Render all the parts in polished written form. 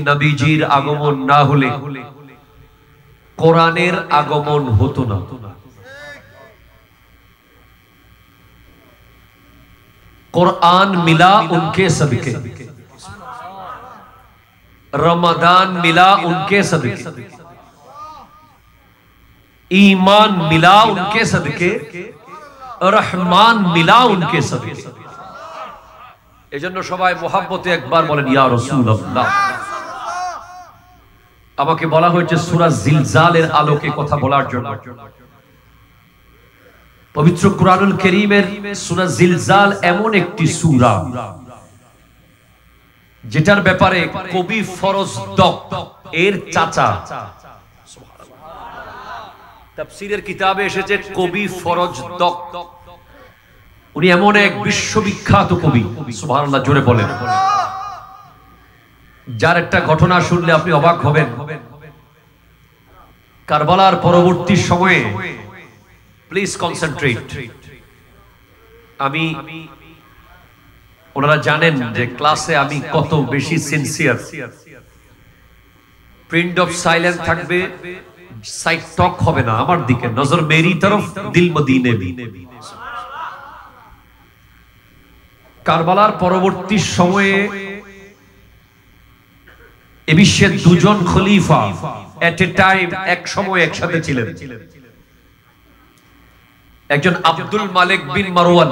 নবীজির আগমন না হলে কোরআনের আগমন হতো না। कुरान मिला उनके सदके, रमदान मिला उनके सदके, ईमान मिला उनके सदके, रहमान मिला उनके सदके। এজন্য সবাই মোহাব্বতে একবার বলেন ইয়া রাসূলুল্লাহ। আমাকে বলা হয়েছে সূরা জিলজালের আলোকে কথা বলার জন্য। পবিত্র কুরআনুল কারীমের সূরা জিলজাল এমন একটি সূরা যেটার ব্যাপারে কবি ফরজদক এর চাচা, তাফসীরের কিতাবে এসেছে কবি ফরজদক, উনি এমন এক বিশ্ববিখ্যাত কবি, সুবহানাল্লাহ জোরে বলেন, যার একটা ঘটনা শুনলে আপনি অবাক হবেন। কারবালার পরবর্তী সময়ে, প্লিজ কনসেন্ট্রেট, আমি ওনারা জানেন যে ক্লাসে আমি কত বেশি সিনসিয়ার। প্রিন্ট অফ সাইলেন্স থাকবে, সাইড টক হবে না, আমার দিকে নজর মেরি তরফ দিল মদিনে ভি। কারবালার পরবর্তী সময়ে এ বিশ্বের দুজন খলিফা এট এ টাইম এক সময় একসাথে ছিলেন। একজন আব্দুল মালিক বিন মারওয়ান,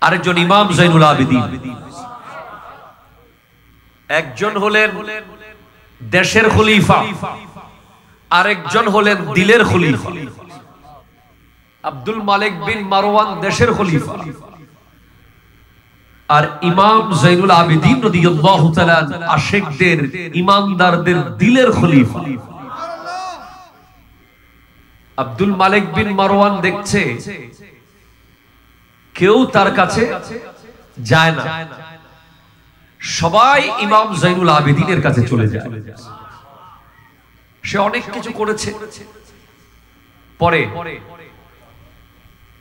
আরেকজন ইমাম জৈনুল আবেদিন। একজন হলেন দেশের খলিফা, আরেকজন হলেন দিলের খলিফা। আব্দুল মালিক বিন মারওয়ান দেশের খলিফা, আর ইমাম জৈনুল আবেদিন রাদিয়াল্লাহু তাআলা আশিকদের, ঈমানদারদের দিলের খলিফা। আব্দুল মালিক বিন মারওয়ান দেখছে কেউ তার কাছে যায় না, সবাই ইমাম জৈনুল আবেদিনের কাছে চলে যায়। সে অনেক কিছু করেছে, পরে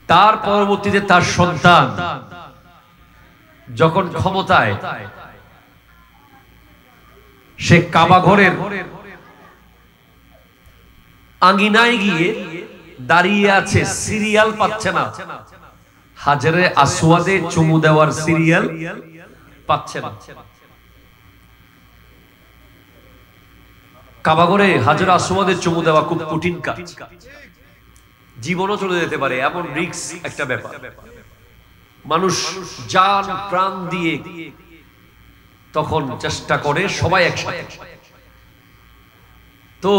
তার পরবর্তীতে তার সন্তান যখন ক্ষমতায়, সে কাবা ঘরের আঙ্গিনায় গিয়ে দাঁড়িয়ে আছে, সিরিয়াল পাচ্ছে না, হাজরে আসওয়াদে চুমু দেওয়ার সিরিয়াল পাচ্ছে না। কাবা ঘরে হাজরে আসওয়াদে চুমু দেওয়া খুব কঠিন কাজ, জীবনও চলে যেতে পারে, এমন রিস্ক একটা ব্যাপার। মানুষ জান প্রাণ দিয়ে তখন চেষ্টা করে সবাই একসাথে। তো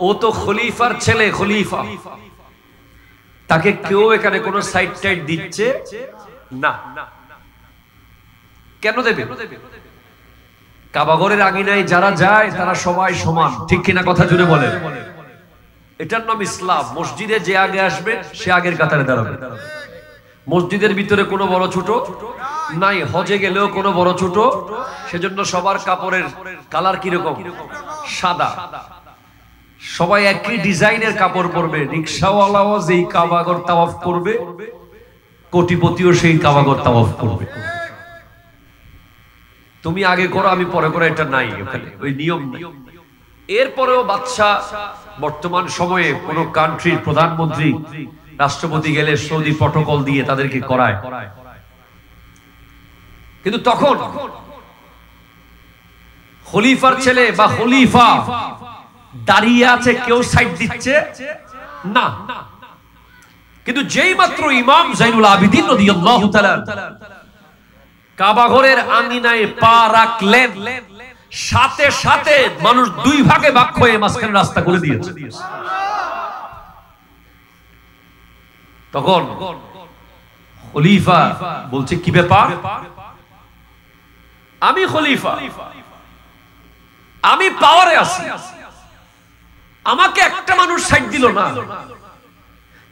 ও তো খলিফার ছেলে, খলিফা, তাকে কেউ এখানে কোনো সাইড টাইড দিচ্ছে না। কেন দেবে? কাবাগরের আঙিনায় যারা যায় তারা সবাই সমান, ঠিক কিনা কথা জুড়ে বলেন? এটার নাম ইসলাম। মসজিদে যে আগে আসবে সে আগের কাতারে দাঁড়াবে। মসজিদের ভিতরে কোনো বড় ছোট নাই, হজে গেলেও কোনো বড় ছোট, সেজন্য সবার কাপড়ের কালার কিরকম? সাদা। সবাই একই ডিজাইনের কাপড় পরবে। রিকশাওয়ালাও যেই কাবাগর তাওয়াফ করবে, কোটিপতিও সেই কাবাগর তাওয়াফ করবে। তুমি আগে করো আমি পরে করো, এটা নাই ওখানে, ওই নিয়ম নেই। এরপরেও বাদশা, বর্তমান সময়ে কোন কান্ট্রির প্রধানমন্ত্রী, রাষ্ট্রপতি গেলে সৌদি প্রটোকল দিয়ে তাদেরকে করায়, কিন্তু তখন খলিফার ছেলে বা খলিফা দাঁড়িয়ে আছে, কেউ সাইড দিচ্ছে না। কিন্তু যেই মাত্র ইমাম জৈনুল আবেদিন রাদিয়াল্লাহু তাআলা কাবা ঘরের আঙ্গিনায় পা রাখলেন, সাথে সাথে মানুষ দুই ভাগে ভাগ হয়ে মাঝখানে রাস্তা করে দিয়েছে। তখন খলিফা বলছে, কি ব্যাপার? আমি খলিফা, আমি পাওয়ারে আছি, আমাকে একটা মানুষ সাইড দিল না,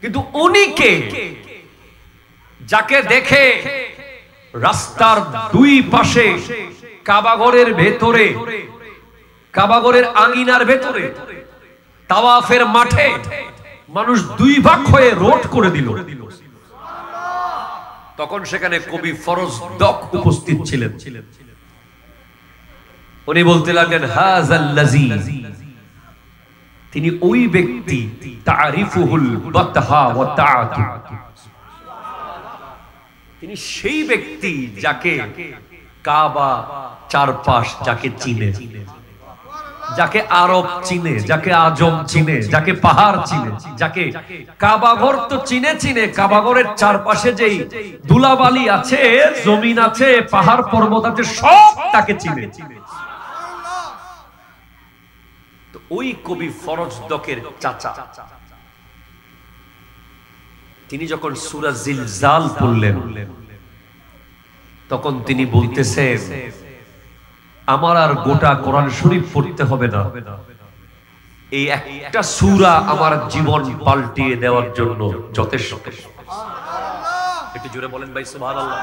কিন্তু উনি কে? যাকে দেখে রাস্তার দুই পাশে কাবাগরের ভেতরে, কাবাগরের আঙ্গিনার ভেতরে, তাওয়াফের মাঠে মানুষ দুই ভাগ হয়ে রোড করে দিল। তখন সেখানে কবি ফরজদক উপস্থিত ছিলেন। উনি বলতে লাগলেন হাযাল্লাযী, তিনি ওই ব্যক্তি, তারিফুহুল বাতহা ওয়া তাআতু, তিনি সেই ব্যক্তি যাকে কাবা চারপাশ যাকে চিনে, যাকে আরব চিনে, যাকে আজম চিনে, যাকে পাহাড় চিনে, যাকে কাবাঘর তো চিনে চিনে, কাবাঘরের চারপাশে যেই ধুলাবালি আছে, জমিন আছে, পাহাড় পর্বত আছে, সব তাকে চিনে। তো ওই কবি ফরজদকের চাচা তিনি যখন সূরা জিলজাল পড়লেন, তখন তিনি বলতেছেন আমার আর গোটা কোরআন শরীফ পড়তে হবে না, এই একটা সূরা আমার জীবন পাল্টিয়ে দেওয়ার জন্য যথেষ্ট। একটু জোরে বলেন ভাই সুবহানাল্লাহ।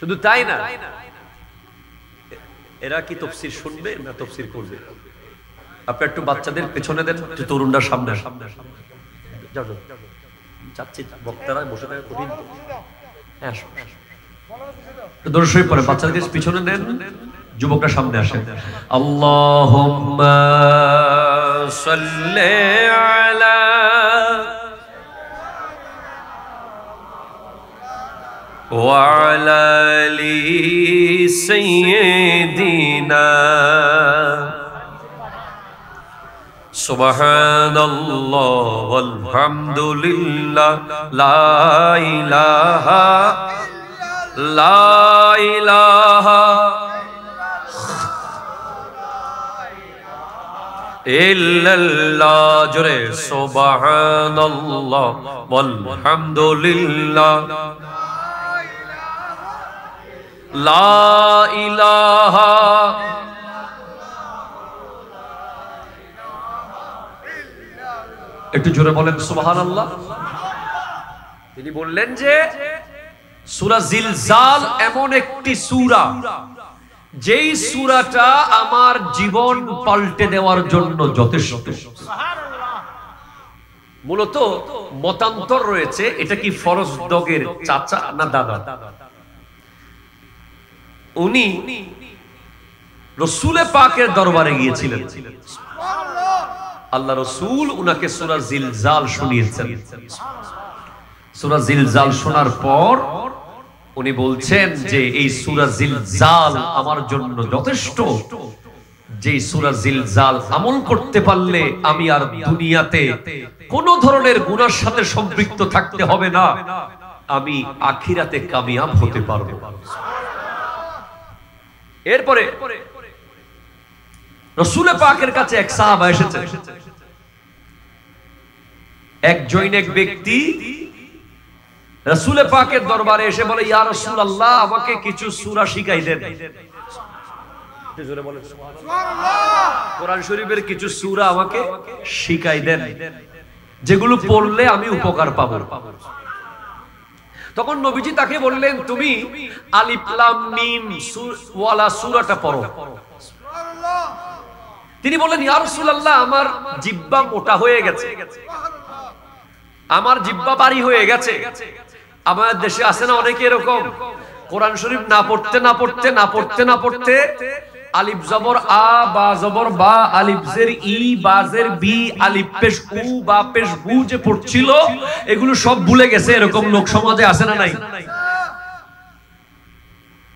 শুধু তাই না, এরা কি তাফসীর শুনবে না তাফসীর করবে? আপনি একটু বাচ্চাদের পেছনে দেন, তরুণরা সামনে সামনে যাও যাও যাচ্ছে, বক্তারা বসে থাকে কঠিন। হ্যাঁ দরুদ শরীফ পড়ে, বাচ্চাদের পিছনে নেন, যুবকরা সামনে আসেন। আল্লাহুম্মা সাল্লি আলা ওয়া আলা আলি সাইয়্যিদিনা সুবহানাল্লাহ ওয়ালহামদুলিল্লাহ লা ইলাহা লা ইলাহা ইল্লাল্লাহ, জোরে সুবহানাল্লাহ ওয়ালহামদুলিল্লাহ লা ইলাহা। একটু জোরে বলেন সুবহানাল্লাহ। তিনি বললেন যে সূরা জিলজাল এমন একটি সূরা, যেই সূরাটা আমার জীবন পাল্টে দেওয়ার জন্য যথেষ্ট। মূলত মতান্তর রয়েছে, এটা কি ফরজদকের চাচা না দাদা। উনি রাসূল পাকের দরবারে গিয়েছিলেন, আল্লাহ রাসূল উনাকে সূরা জিলজাল শুনিয়েছেন। সূরা জিলজাল শোনার পর উনি বলছেন যে এই সূরা জিলজাল আমার জন্য যথেষ্ট, যে সূরা জিলজাল আমল করতে পারলে আমি আর দুনিয়াতে কোন ধরনের গুনার সাথে সম্পৃক্ত থাকতে হবে না, আমি আখিরাতে কামিয়াব হতে পারবো। এরপরে রাসূল পাকের কাছে এক সাহাবা এসেছে, এক জৈনিক ব্যক্তি রাসূল পাকের দরবারে এসে বলে, ইয়া রাসূলুল্লাহ আমাকে কিছু সূরা শিখাই দেন। জোরে বলেন সুবহানাল্লাহ। কোরআন শরীফের কিছু সূরা আমাকে শিখাই দেন, যেগুলো পড়লে আমি উপকার পাবো। তখন নবীজি তাকে বললেন, তুমি আলিফ লাম মিম ওয়ালা সূরাটা পড়ো। তিনি বললেন, ইয়া রাসূলুল্লাহ আমার জিহ্বা মোটা হয়ে গেছে, আমার জিহ্বা ভারী হয়ে গেছে। আমাদের দেশে আছে না অনেকে এরকম, কোরআন শরীফ না পড়তে না পড়তে না পড়তে না পড়তে আলিফ জবর আ বা জবর বা, আলিফ জের ই বা জের বি, আলিফ পেশ উ বা পেশ বু যে পড়ছিল এগুলো সব ভুলে গেছে। এরকম লোক সমাজে আছে না নাই?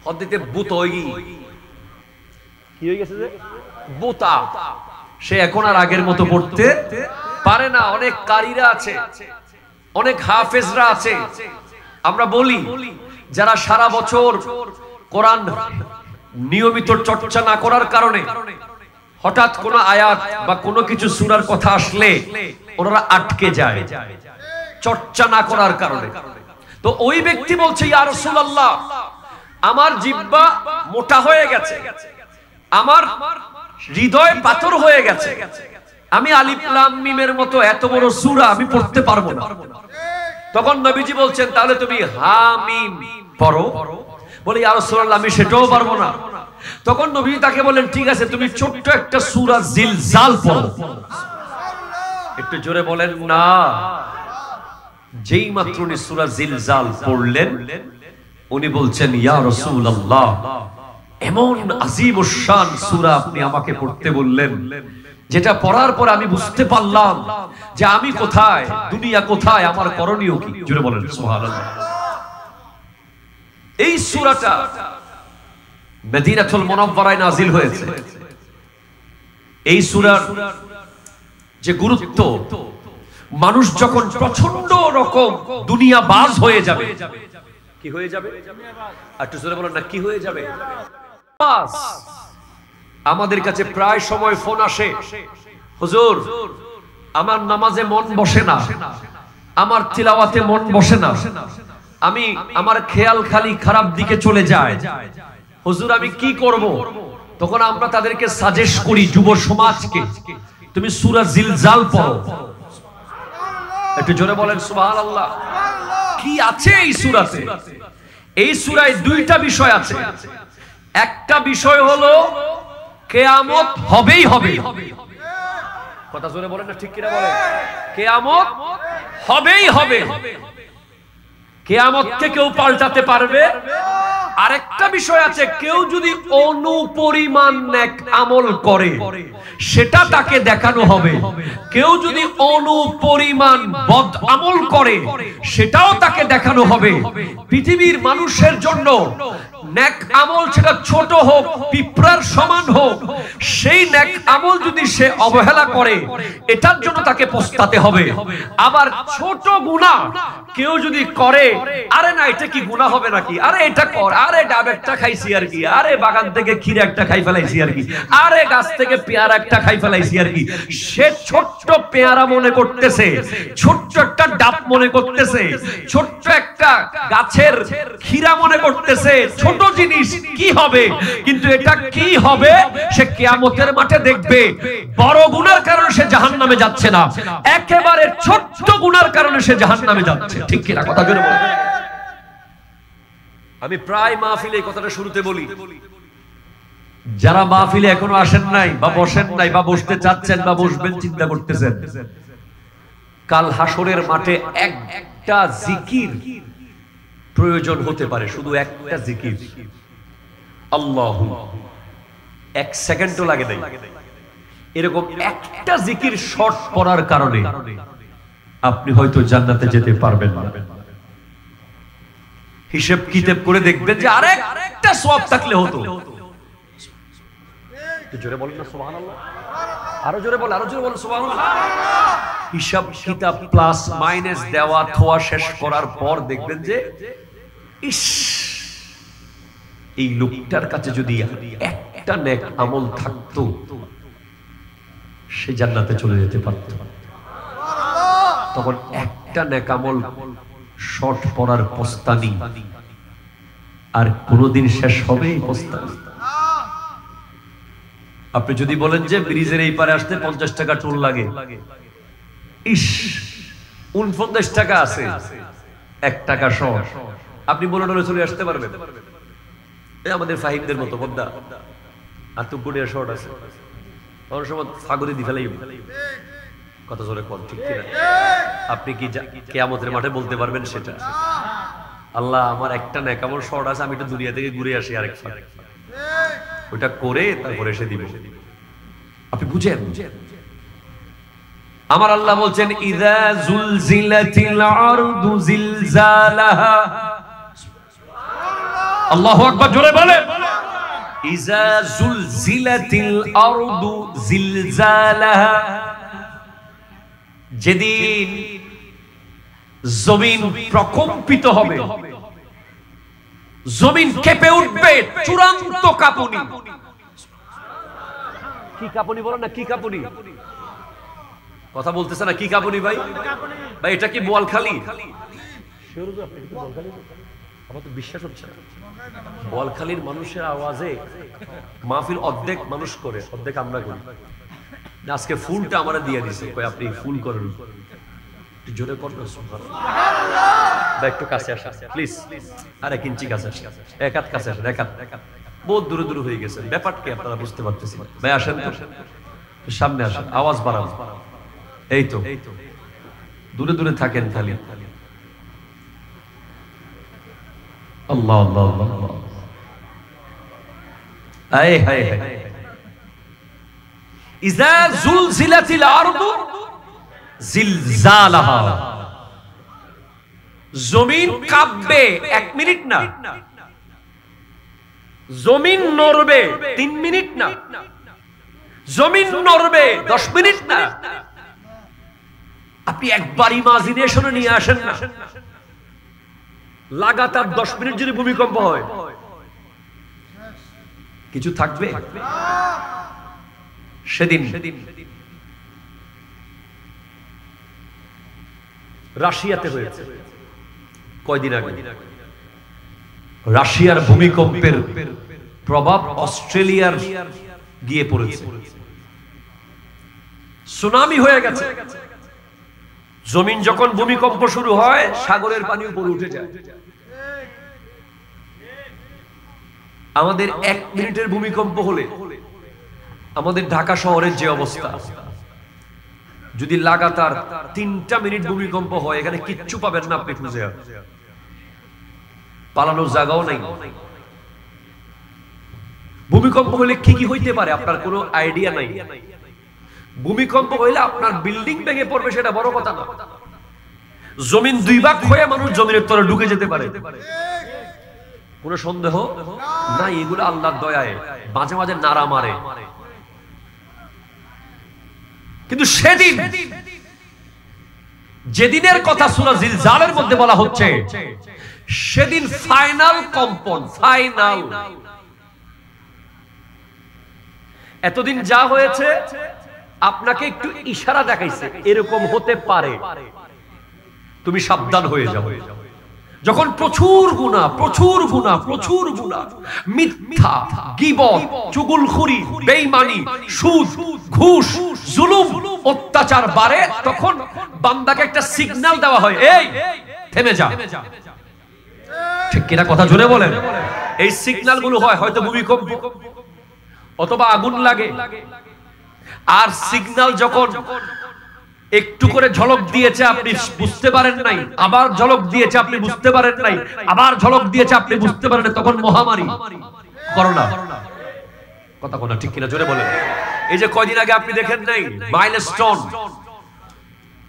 হদ্দিতে বুত হয়ে কি হয়ে গেছে যে বুতা, সে এখন আর আগের মতো পড়তে পারে না। অনেক কারীরা আছে, অনেক হাফেজরা আছে। আমরা বলি যারা সারা বছর কোরআন নিয়মিত চর্চা না করার কারণে হঠাৎ কোন আয়াত বা কোনো কিছু সূরার কথা আসলে ওনারা আটকে যায় চর্চা না করার কারণে। তো ওই ব্যক্তি বলছে, ইয়া রাসূলুল্লাহ আমার জিহ্বা মোটা হয়ে গেছে, আমার হৃদয় পাথর হয়ে গেছে, আমি আলিফ লাম মিমের মতো এত বড় সূরা আমি পড়তে পারবো না। তখন নবীজি বলছেন, তাহলে তুমি হামিম পড়ো। বলে, ইয়া রাসূলুল্লাহ আমি সেটাও পারবো না। তখন নবীজি তাকে বললেন, ঠিক আছে তুমি ছোট্ট একটা সূরা জিলজাল পড়ো। একটু জোরে বলেন না। যেই মাত্র উনি সূরা জিলজাল পড়লেন, উনি বলছেন, ইয়া রাসূলুল্লাহ এমন আজিম শান সূরা আপনি আমাকে পড়তে বললেন, যেটা পড়ার পর আমি বুঝতে পারলাম যে আমি কোথায়, দুনিয়া কোথায়, আমার করণীয় কি। জোরে বলেন সুবহানাল্লাহ। এই সূরাটা মদিনাতুল মুনাওয়ারায় নাযিল হয়েছে। এই সূরার যে গুরুত্ব, মানুষ যখন প্রচন্ড রকম দুনিয়া বাজ হয়ে যাবে, কি হয়ে যাবে, একটু জোরে বলেন না, কি হয়ে যাবে? আমাদের কাছে প্রায় সময় ফোন আসে, হুজুর আমার নামাজে মন বসে না, আমার তিলাওয়াতে মন বসে না, আমি আমার খেয়াল খালি খারাপ দিকে চলে যায়, হুজুর আমি কি করব? তখন আমরা তাদেরকে সাজেস্ট করি, যুব সমাজকে, তুমি সূরা জিলজাল পড়ো। একটু জোরে বলেন সুবহানাল্লাহ। কি আছে এই সূরাতে? এই সূরায় দুইটা বিষয় আছে। একটা বিষয় হলো কিয়ামত হবেই হবে। কথা জোরে বলেন না, ঠিক কিনা বলেন? কিয়ামত হবেই হবে। কিয়ামতকে কেউ পাল্টাতে পারবে? আরেকটা বিষয় আছে, কেউ যদি অনুপরিমাণ নেক আমল করে সেটা তাকে দেখানো হবে। কেউ যদি অনুপরিমাণ বদ আমল করে সেটাও তাকে দেখানো হবে। পৃথিবীর মানুষের জন্য নেক আমল, সেটা ছোট হোক, পিঁপড়ার সমান হোক, সেই নেক আমল যদি সে অবহেলা করে এটার জন্য তাকে পস্তাতে হবে। আবার ছোট গুনাহ কেউ যদি করে, আরে না এটা কি গুনাহ হবে নাকি, আরে এটা কর, আরে ডাব একটা খাইছি আর কি, আরে বাগান থেকে ক্ষীর একটা খাই ফেলাইছি আর কি, আরে গাছ থেকে পেয়ারা একটা খাই ফেলাইছি আর কি, সে ছোট্ট পেয়ারা মনে করতেছে, ছোট্ট একটা ডাব মনে করতেছে, ছোট্ট একটা গাছের ক্ষীরা মনে করতেছে ছোট জিনিস, কি হবে? কিন্তু এটা কি হবে সে কিয়ামতের মাঠে দেখবে। বড় গুনার কারণে সে জাহান্নামে যাচ্ছে না, একেবারে ছোট্ট গুনার কারণে সে জাহান্নামে যাচ্ছে। ঠিক কিনা? কথা জোরে বলেন। আমি প্রায় মাহফিলে এই কথাটা শুরুতে বলি, যারা মাহফিলে এখনো আসেন নাই বা বসেন নাই বা বসতে চাচ্ছেন বা বসবেন চিন্তা করতেছেন, কাল হাসরের মাঠে একটা জিকির প্রয়োজন হতে পারে, শুধু একটা জিকির, আল্লাহু, এক সেকেন্ডও লাগে নাই, এরকম একটা জিকির শর্ট পড়ার কারণে আপনি হয়তো জান্নাতে যেতে পারবেন না। হিসাব কিতাব করে দেখবেন যে আরেকটা সওয়াব থাকলে হতো। জোরে বলেন না সুবহানাল্লাহ, আরো জোরে বল, আরো জোরে বল সুবহানাল্লাহ। হিসাব কিতাব প্লাস মাইনাস দেওয়া থোয়া শেষ করার পর দেখবেন যে ইস, এই লোকটার কাছে যদি একটা নেক আমল থাকতো সে জান্নাতে চলে যেতে পারত। তখন একটা নেক আমল শর্ট পড়ার পস্তানি, আর কোনদিন শেষ হবে এই পস্তানি? আপনি যদি বলেন যে ব্রিজের এই পারে আসতে 50 টাকা টোল লাগে, ইস 49 টাকা আছে, 1 টাকা শর্ট, আপনি বলে ডলে চলে আসতে পারবেন? এই আমাদের ফাহিমদের মতো বদ্দা আর তো গুড়িয়া শর্ট আছে, অনেক সময় ফাগরে দি ফেলাই। কথা জোরে কোন, ঠিক কিনা? আপনি কি কিয়ামতের মাঠে বলতে পারবেন সেটা? আল্লাহ আমার একটা নেক আমল শর্ট আছে, আমি একটু দুনিয়া থেকে ঘুরে আসি আরেক ফাঁক, ওটা করে তারপরে এসে দিব। আপনি বুঝেন? আমার আল্লাহ বলছেন ইযা যুলজিলাতিল আরদু জিলজালাহা। আল্লাহু আকবার, জোরে বলেন। ইযা যুলজিলাতিল আরদু জিলজালাহা, যেদিন জমিন প্রকম্পিত হবে, জমিন কেঁপে উঠবে, চূড়ান্ত কাঁপুনি। কি কাঁপুনি বলেন না, কি কাঁপুনি? কথা বলতেছে না, কি কাঁপুনি ভাই? ভাই এটা কি বোয়ালখালী? আমার তো বিশ্বাস হচ্ছে না। বোয়ালখালীর মানুষের আওয়াজে মাহফিল অর্ধেক মানুষ করে, অর্ধেক আমরা করি। আজকে ফুলটা আমরা দিয়ে দিছে, কই আপনি ফুল করেন, একটু জোরে করেন বা একটু কাছে আসা প্লিজ, আর 1 ইঞ্চি কাছে আসা, 1 হাত কাছে আসেন, 1 হাত, বহুত দূরে দূরে হয়ে গেছে, ব্যাপারটা কি আপনারা বুঝতে পারতেছেন? ভাই আসেন তো, সামনে আসেন, আওয়াজ বাড়ান। এই তো দূরে দূরে থাকেন খালি। আল্লাহ আল্লাহ আল্লাহ। হায় হায় হায়, ইযা যুলজিলাতিল আরদু জিলজালাহা, জমিন কাঁপবে 1 মিনিট না, জমিন নড়বে 3 মিনিট না, জমিন নড়বে 10 মিনিট না। আপনি একবার ইমাজিনেশনে নিয়ে আসেন না, লাগাতার 10 মিনিট যদি ভূমিকম্প হয় কিছু থাকবে? সেদিন রাশিয়াতে হয়েছে কয়দিন আগে, রাশিয়ার ভূমিকম্পের প্রভাব অস্ট্রেলিয়ার গিয়ে পড়েছে, সুনামি হয়ে গেছে। জমিন যখন ভূমিকম্প শুরু হয় সাগরের পানি উপরে উঠে যায়। আমাদের 1 মিনিটের ভূমিকম্প হলে আমাদের ঢাকা শহরের যে অবস্থা, যদি লাগাতার 3টা মিনিট ভূমিকম্প হয় এখানে কিচ্ছু পাবেন না আপনি খুঁজে, পালানোর জায়গাও নাই। ভূমিকম্প হলে কি কি হইতে পারে আপনার কোনো আইডিয়া নাই। ভূমিকম্প হইলে আপনার বিল্ডিং ভেঙে পড়বে সেটা বড় কথা না, জমিন 2 ভাগ হয়ে মানুষ জমিনের তলে ঢুকে যেতে পারে, কোনো সন্দেহ নাই। এগুলো আল্লাহর দয়ায় মাঝে মাঝে নাড়া মারে। কিন্তু সেদিন, যেদিনের কথা সূরা জিলজালের মধ্যে বলা হচ্ছে, সেদিন ফাইনাল কম্পন, ফাইনাল। এতদিন যা হয়েছে আপনাকে একটু ইশারা দেখাইছে এরকম হতে পারে, তুমি সাবধান হয়ে যাও। যখন প্রচুর গুনাহ, প্রচুর গুনাহ, প্রচুর গুনাহ, মিথ্যা, গীবত, চুগলখুরি, বেঈমানি, সুদ, ঘুষ, জুলুম, অত্যাচার বাড়ে, তখন বান্দাকে একটা সিগন্যাল দেওয়া হয়, এই থেমে যা। ঠিক কিনা কথা জোরে বলেন? এই সিগন্যালগুলো হয় হয়তো ভূমিকম্প অথবা আগুন লাগে। আর সিগন্যাল যখন একটু করে ঝলক দিয়েছে আপনি বুঝতে পারেন নাই, আবার ঝলক দিয়েছে আপনি বুঝতে পারেন নাই, আবার ঝলক দিয়েছে আপনি বুঝতে পারেন নাই, তখন মহামারী, করোনা। কথা কোনা ঠিক কিনা জোরে বলেন? এই যে কয়দিন আগে আপনি দেখেন নাই মাইলস্টোন,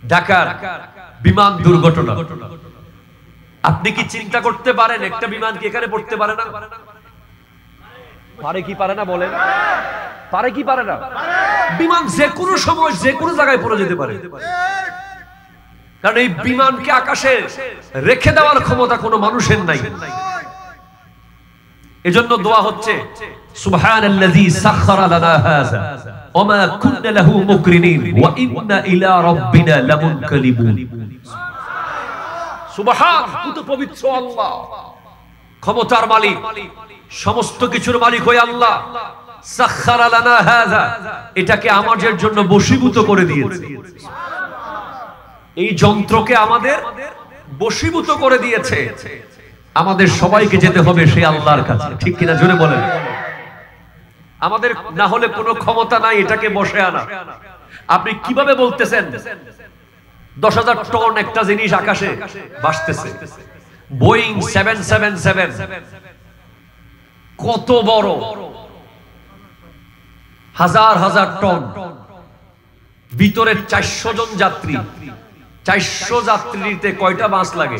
ঢাকার বিমান দুর্ঘটনা। আপনি কি চিন্তা করতে পারেন একটা বিমান কি এখানে পড়তে পারে না? পারে কি পারে না বলেন? পারে কি পারে না? বিমান যে কোনো সময় যে কোনো জায়গায় পড়ে যেতে পারে, কারণ এই বিমানকে আকাশে রেখে দেওয়ার ক্ষমতা কোনো মানুষের নাই। এজন্য দোয়া হচ্ছে, সুবহানাল্লাযী সাখখারা লানা হাযা ওয়া মা কুননা লাহু মুকরিনিন ওয়া ইন্না ইলা রাব্বিনা লামুনকালিবুন। সুবহান, কত পবিত্র আল্লাহ, ক্ষমতার মালিক, সমস্ত কিছুর মালিক হয়ে আল্লাহ। সাখখারা লানা হাযা, এটাকে আমাদের জন্য বশীভূত করে দিয়েছে, এই যন্ত্রকে আমাদের বশীভূত করে দিয়েছে। আমাদের সবাইকে যেতে হবে সেই আল্লাহর কাছে, ঠিক কিনা জোরে বলেন? আমাদের না হলে কোনো ক্ষমতা নাই এটাকে বসে আনা। আপনি কিভাবে বলতেছেন 10,000 টন একটা জিনিস আকাশে ভাসতেছে? বোয়িং 777 কত বড়, হাজার হাজার টন, ভিতরে 400 জন যাত্রী। 400 যাত্রীতে কয়টা বাস লাগে?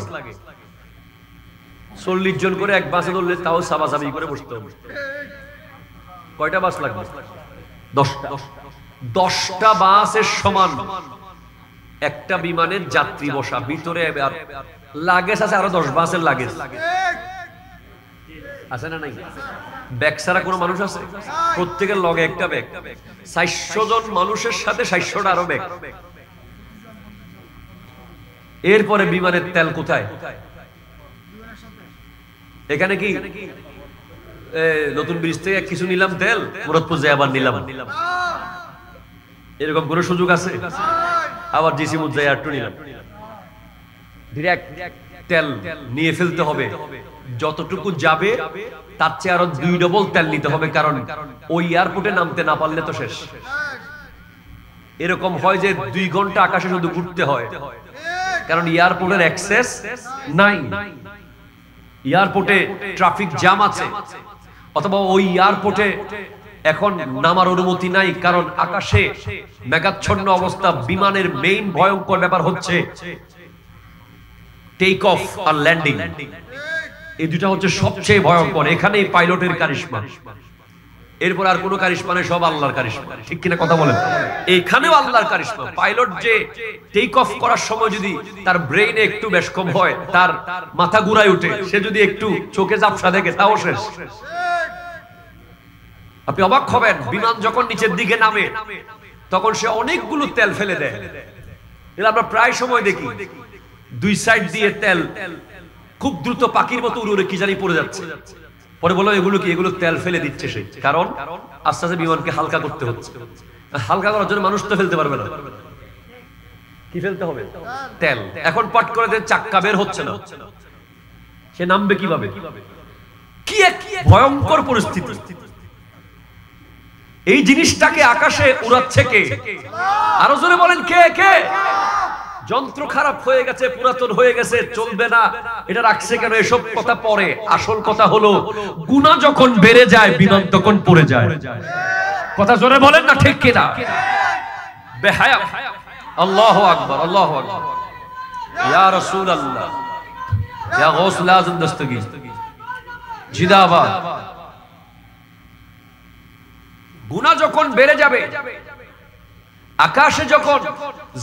40 জন করে এক বাসে ধরলে তাও সাবাসাবি করে বসতে হবে। কয়টা বাস লাগবে? 10টা। 10টা বাসের সমান একটা বিমানের যাত্রী বসা, ভিতরে লাগেজ আছে আরো 10 বাসের লাগেজ আছে না নাই? ব্যাগ ছাড়া কোনো মানুষ আছে? প্রত্যেকের লগে একটা ব্যাগ। 400 জন মানুষের সাথে 400টা আরো ব্যাগ। এরপরে বিমানের তেল কোথায়? এখানে কি নতুন ব্রিজ থেকে কিছু নিলাম তেল, মুরাদপুর যাই আবার নিলাম, এরকম কোনো সুযোগ আছে? আবার ডিসি মুদ যাই একটু নিলাম, ডাইরেক্ট তেল নিয়ে ফেলতে হবে। যতটুকু যাবে তার চেয়ে আরো 2 ডবল তেল নিতে হবে, কারণ ওই এয়ারপোর্টে নামতে না পারলে তো শেষ। এরকম হয় যে 2 ঘন্টা আকাশে শুধু ঘুরতে হয়, কারণ এয়ারপোর্টের অ্যাক্সেস নাই, এয়ারপোর্টে ট্রাফিক জ্যাম আছে, অথবা ওই এয়ারপোর্টে এখন নামার অনুমতি নাই, কারণ আকাশে মেঘাচ্ছন্ন অবস্থা। বিমানের মেইন ভয়ঙ্কর ব্যাপার হচ্ছে টেক অফ আর ল্যান্ডিং, এই দুটো হচ্ছে সবচেয়ে ভয়ঙ্কর। এখানেই পাইলটের কারিশমা, এরপর আর কোনো কারিশমা নেই, সব আল্লাহর কারিশমা। ঠিক কিনা কথা বলেন? এখানেও আল্লাহর কারিশমা। পাইলট যে টেক অফ করার সময় যদি তার ব্রেইনে একটু বেশ কম হয়, তার মাথা ঘুরায় উঠে, সে যদি একটু চোখে ঝাপসা দেখে, তাও শেষ। আপনি অবাক হবেন, বিমান যখন নিচের দিকে নামে তখন সে অনেকগুলো তেল ফেলে দেয়। এটা আমরা প্রায় সময় দেখি, দুই সাইড দিয়ে তেল খুব দ্রুত পাখির মতো উড়ে উড়ে কি জানি পড়ে যাচ্ছে। পরে বলো এগুলো কি? এগুলো তেল ফেলে দিচ্ছে সে, কারণ আস্তে আস্তে বিমানকে হালকা করতে হচ্ছে। হালকা করার জন্য মানুষ তো ফেলতে পারবে না, কি ফেলতে হবে? তেল। এখন পট করে চাক্কা বের হচ্ছে না, সে নামবে কিভাবে? কি এক ভয়ঙ্কর পরিস্থিতি! এই জিনিসটাকে আকাশে উড়াচ্ছে কে? আরো জোরে বলেন, কে? কে? যন্ত্র খারাপ হয়ে গেছে, পুরাতন হয়ে গেছে, চলবে না, এটা রাখছে কেন? এসব কথা পরে। আসল কথা হলো, গুনাহ যখন বেড়ে যায় বিমান তখন পড়ে যায়। কথা জোরে বলেন না, ঠিক কিনা? বেহায়া। আল্লাহু আকবার, আল্লাহু আকবার। ইয়া রাসূলুল্লাহ, ইয়া গাউসুল আযম দস্তগীর জিন্দাবাদ। গুনাহ যখন বেড়ে যাবে, আকাশে যখন,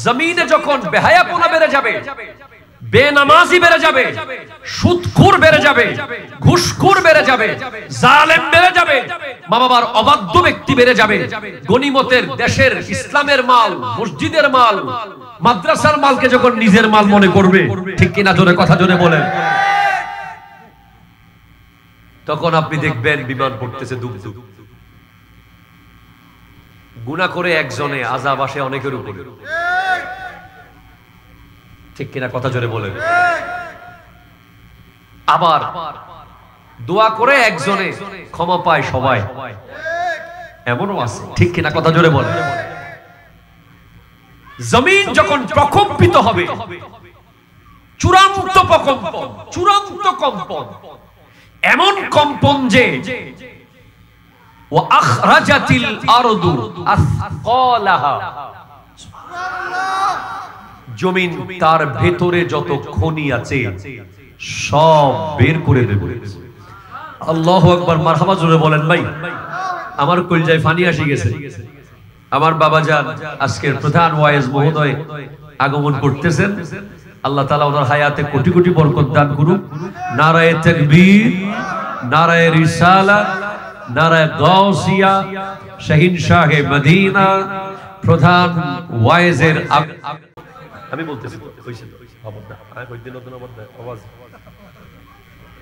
জমিনে যখন বেহায়াপনা বেড়ে যাবে, বেনামাজি বেড়ে যাবে, সুদখোর বেড়ে যাবে, ঘুষখোর বেড়ে যাবে, জালেম বেড়ে যাবে, মা বাবার অবাধ্য ব্যক্তি বেড়ে যাবে, গনিমতের, দেশের, ইসলামের মাল, মসজিদের মাল, মাদ্রাসার মালকে যখন নিজের মাল মনে করবে, ঠিক কিনা? জোরে কথা জোরে বলেন। তখন আপনি দেখবেন বিমান পড়তেছে দুব দুব। গুনাহ করে একজনে, আযাব আসে অনেকের উপরে। ঠিক কিনা? কথা জোরে বলেন। আবার দোয়া করে একজনে, ক্ষমা পায় সবাই, এমনও আছে। ঠিক কিনা? কথা জোরে বলেন। জমিন যখন প্রকম্পিত হবে, চূড়ান্ত প্রকম্পন, চূড়ান্ত কম্পন, এমন কম্পন যে ওয়াখরাজাতিল আরদু আসকালাহা, জমিন তার ভেতরে যত খনি আছে সব বের করে দেবে। আল্লাহু আকবার, মারহাবা জোরে বলেন ভাই। আমার কলিজায় পানি এসে গেছে। আমার বাবাজান আজকের প্রধান ওয়াইজ মহোদয় আগমন করতেছেন। আল্লাহ তাআলা ওনার হায়াতে কোটি কোটি বরকত দান করুক। নারায়ে তাকবীর, নারায়ে রিসালাত, নারায়ে গাউসিয়া, শাহিনশাহে মদিনা, প্রধান ওয়াইজের। আমি বলতেছি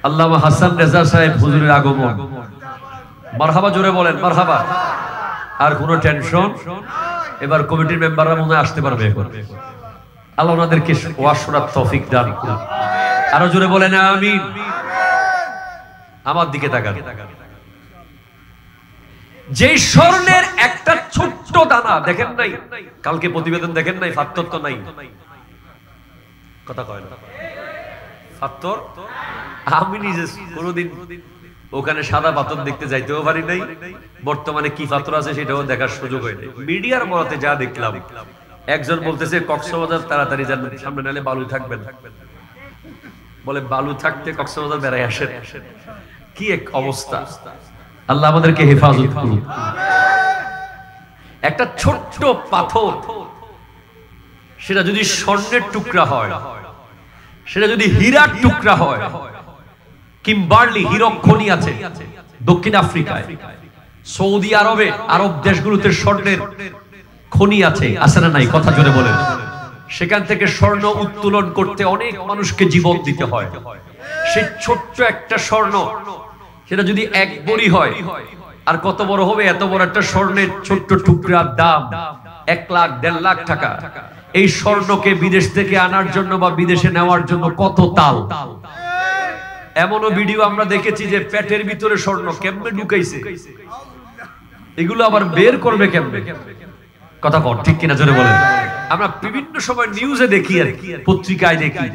আল্লামা হাসান রেজা সাহেব হুজুরের আগমন। মারহাবা জোরে বলেন, মারহাবা। আর কোনো টেনশন? এবার কমিটির মেম্বাররা মনে হয় আসতে পারবে। আল্লাহ ওনাদেরকে ওয়াজ শোনার তৌফিক দান করুন। আরো জোরে বলেন আমিন। আমার দিকে তাকান। যে স্বর্ণের একটা ছোট্ট দানা দেখেন নাই, কালকে প্রতিবেদন দেখেন নাই, ফাত্তর তো নাই, কথা কয় না ফাত্তর। আমি নিজে কোনোদিন ওখানে সাদা পাথর দেখতে যাইতেও পারি নাই, বর্তমানে কি পাথর আছে সেটাও দেখার সুযোগ হয় নাই। মিডিয়ার মতে যা দেখলাম, একজন বলতেছে কক্সবাজার তাড়াতাড়ি যান, সামনে নালে বালু থাকবেন। বলে বালু থাকতে কক্সবাজার বেড়ায় আসেন। কি এক অবস্থা! আল্লাহ আমাদেরকে হেফাজত করুন। একটা ছোট্ট পাথর, সেটা যদি স্বর্ণের টুকরা হয়, সেটা যদি হীরার টুকরা হয়, কিম্বার্লি হীরক খনি আছে দক্ষিণ আফ্রিকায়, সৌদি আরবে, আরব দেশগুলোতে স্বর্ণের খনি আছে, আছে না নাই? কথা জোরে বলেন। সেখান থেকে স্বর্ণ উত্তোলন করতে অনেক মানুষকে জীবন দিতে হয়। সেই ছোট্ট একটা স্বর্ণ, সেটা যদি এক বড়ি হয়, আর কত বড় হবে? এত বড় একটা স্বর্ণের ছোট্ট টুকরার দাম 1 লাখ 1.5 লাখ টাকা। এই স্বর্ণকে বিদেশ থেকে আনার জন্য বা বিদেশে নেওয়ার জন্য কত তাল! এমনও ভিডিও আমরা দেখেছি যে পেটের ভিতরে স্বর্ণ কেমনে ঢুকাইছে, এগুলো আবার বের করবে কেমনে? কথা বল, ঠিক কিনা জোরে বলেন। আমরা বিভিন্ন সময় নিউজে দেখি, আর পত্রিকায় দেখি,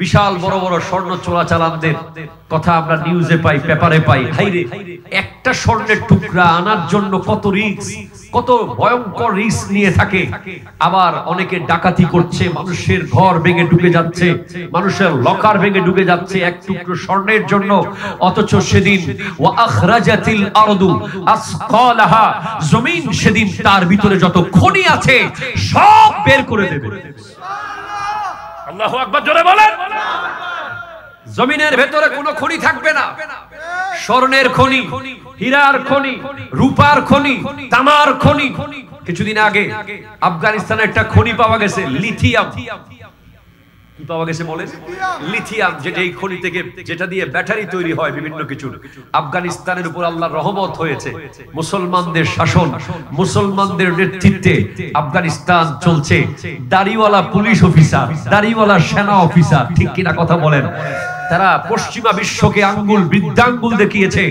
বিশাল বড় বড় স্বর্ণ চোরাচালানদের কথা আমরা নিউজে পাই, পেপারে পাই। হাইরে, একটা স্বর্ণের টুকরা আনার জন্য কত রিস্ক, কত ভয়ঙ্কর রিস্ক নিয়ে থাকে। আবার অনেকে ডাকাতি করছে, মানুষের ঘর ভেঙে ঢুকে যাচ্ছে, মানুষের লকার ভেঙে ঢুকে যাচ্ছে এক টুকরো স্বর্ণের জন্য। অথচ সেদিন ওয়া আখরাজাতিল আরদু আসকালাহা, জমিন সেদিন তার ভিতরে যত খনি আছে সব বের করে দেবে। আল্লাহু আকবার, জোরে বলেন। জমিনের ভেতরে কোনো খনি থাকবে না। স্বর্ণের খনি, হীরার খনি, রূপার খনি, তামার খনি। কিছুদিন আগে আফগানিস্তানে একটা খনি পাওয়া গেছে, লিথিয়াম। কি পাওয়া গেছে বলেন? লিথিয়াম, যেটা এই খনি থেকে, যেটা দিয়ে ব্যাটারি তৈরি হয় বিভিন্ন কিছু। আফগানিস্তানের উপর আল্লাহর রহমত হয়েছে, মুসলমানদের শাসন, মুসলমানদের নেতৃত্বে আফগানিস্তান চলছে। দাড়িওয়ালা পুলিশ অফিসার, দাড়িওয়ালা সেনা অফিসার, ঠিক কিনা কথা বলেন? তারা পশ্চিমা বিশ্বকে আঙ্গুল, বৃদ্ধাঙ্গুল দেখিয়েছে।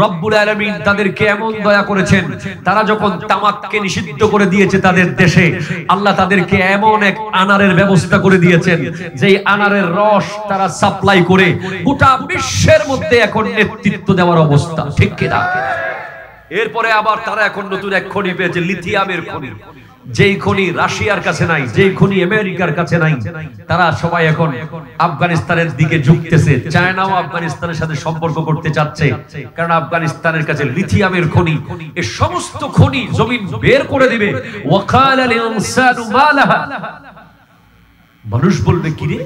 রব্বুল আলামিন তাদেরকে এমন দয়া করেছেন, তারা যখন তামাককে নিষিদ্ধ করে দিয়েছে তাদের দেশে, আল্লাহ তাদেরকে এমন এক আনারের ব্যবস্থা করে দিয়েছেন, যেই আনারের রস তারা সাপ্লাই করে গোটা বিশ্বের মধ্যে এখন নেতৃত্ব দেওয়ার অবস্থা, ঠিক কিনা? এরপরে আবার তারা এখন নতুন এক খনি পেয়েছে, লিথিয়ামের খনি, যেই খনি রাশিয়ার কাছে নাই, যেই খনি আমেরিকার কাছে নাই। তারা সবাই এখন আফগানিস্তানের দিকে ঝুঁকতেছে। চায়নাও আফগানিস্তানের সাথে সম্পর্ক করতে চাচ্ছে, কারণ আফগানিস্তানের কাছে লিথিয়ামের খনি। এই সমস্ত খনি জমিন বের করে দিবে। ওয়াকালাল ইনসানু মা লাহা, মানুষ বলবে কি রে,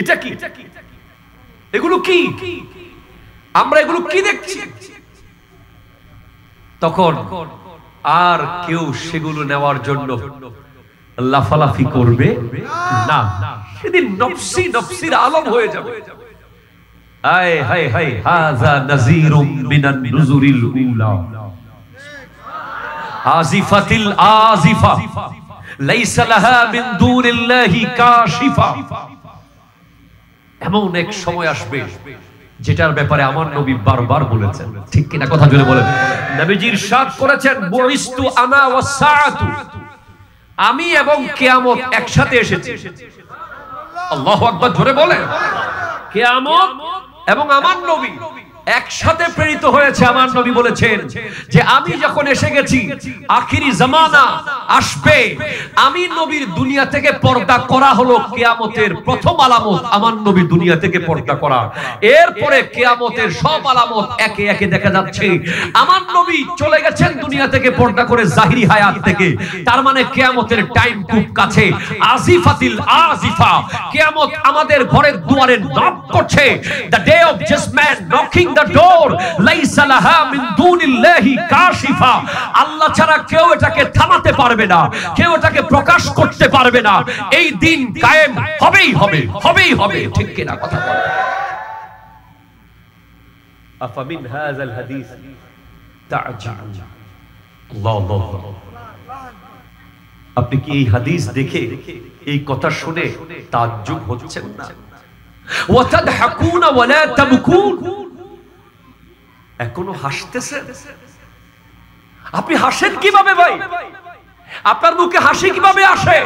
এটা কি, এগুলো কি, আমরা এগুলো কি দেখছি? তখন আর কেউ সেগুলো নেওয়ার জন্য লাফালাফি করবে না। সেদিন নফসি নফসির আলম হয়ে যাবে। আয় হায় হায়, হাযা নাযীরুম মিনান নুজুরিল উলা, আজিফাতিল আজিফা, লাইসা লাহা মিন দুনিল্লাহি কাশিফা। এমন এক সময় আসবে যেটার ব্যাপারে আমার নবী বারবার বলেছেন, ঠিক কিনা কথা জোরে বলেন? নবীজি ইরশাদ করেছেন, বুইস্তু আনা ওয়াস সাআতু, আমি এবং কিয়ামত একসাথে এসেছি। আল্লাহু আকবার, জোরে বলেন। কিয়ামত এবং আমার নবী একসাথে প্রেরিত হয়েছে। আমার নবী বলেছেন যে আমি যখন এসে গেছি, আখিরি জামানা আসবে, আমি নবীর দুনিয়া থেকে পর্দা করা হলো কিয়ামতের প্রথম আলামত। আমার নবী দুনিয়া থেকে পর্দা করা, এরপরে কিয়ামতের সব আলামত একে একে দেখা যাচ্ছে। আমার নবী চলে গেছেন দুনিয়া থেকে পর্দা করে জাহিরি হায়াত থেকে, তার মানে কিয়ামতের টাইম খুব কাছে। আজিফাতিল আজিফা, কিয়ামত আমাদের ঘরের দুয়ারে নক করছে। The day of judgement knocking the door, লাইসা লাহা মিন দুনিল্লাহি কাশিফা। আল্লাহ ছাড়া কেউ এটাকে থামাতে পারবে না, কেউ এটাকে প্রকাশ করতে পারবে না। এই দিন কায়েম হবেই হবে, হবেই হবে, ঠিক কিনা কথা বলেন? আফামিন হাযাল হাদিস তা'জাবুন। আল্লাহ আল্লাহ, আপনি কি এই হাদিস দেখে, এই কথা শুনে তাজ্জুব হচ্ছেন না? ওয়া তাদহাকুনা ওয়া লা তাবকুন, এখনো হাসতেছেন? আপনি হাসেন কিভাবে ভাই? আপনার মুখে হাসি কিভাবে আসে?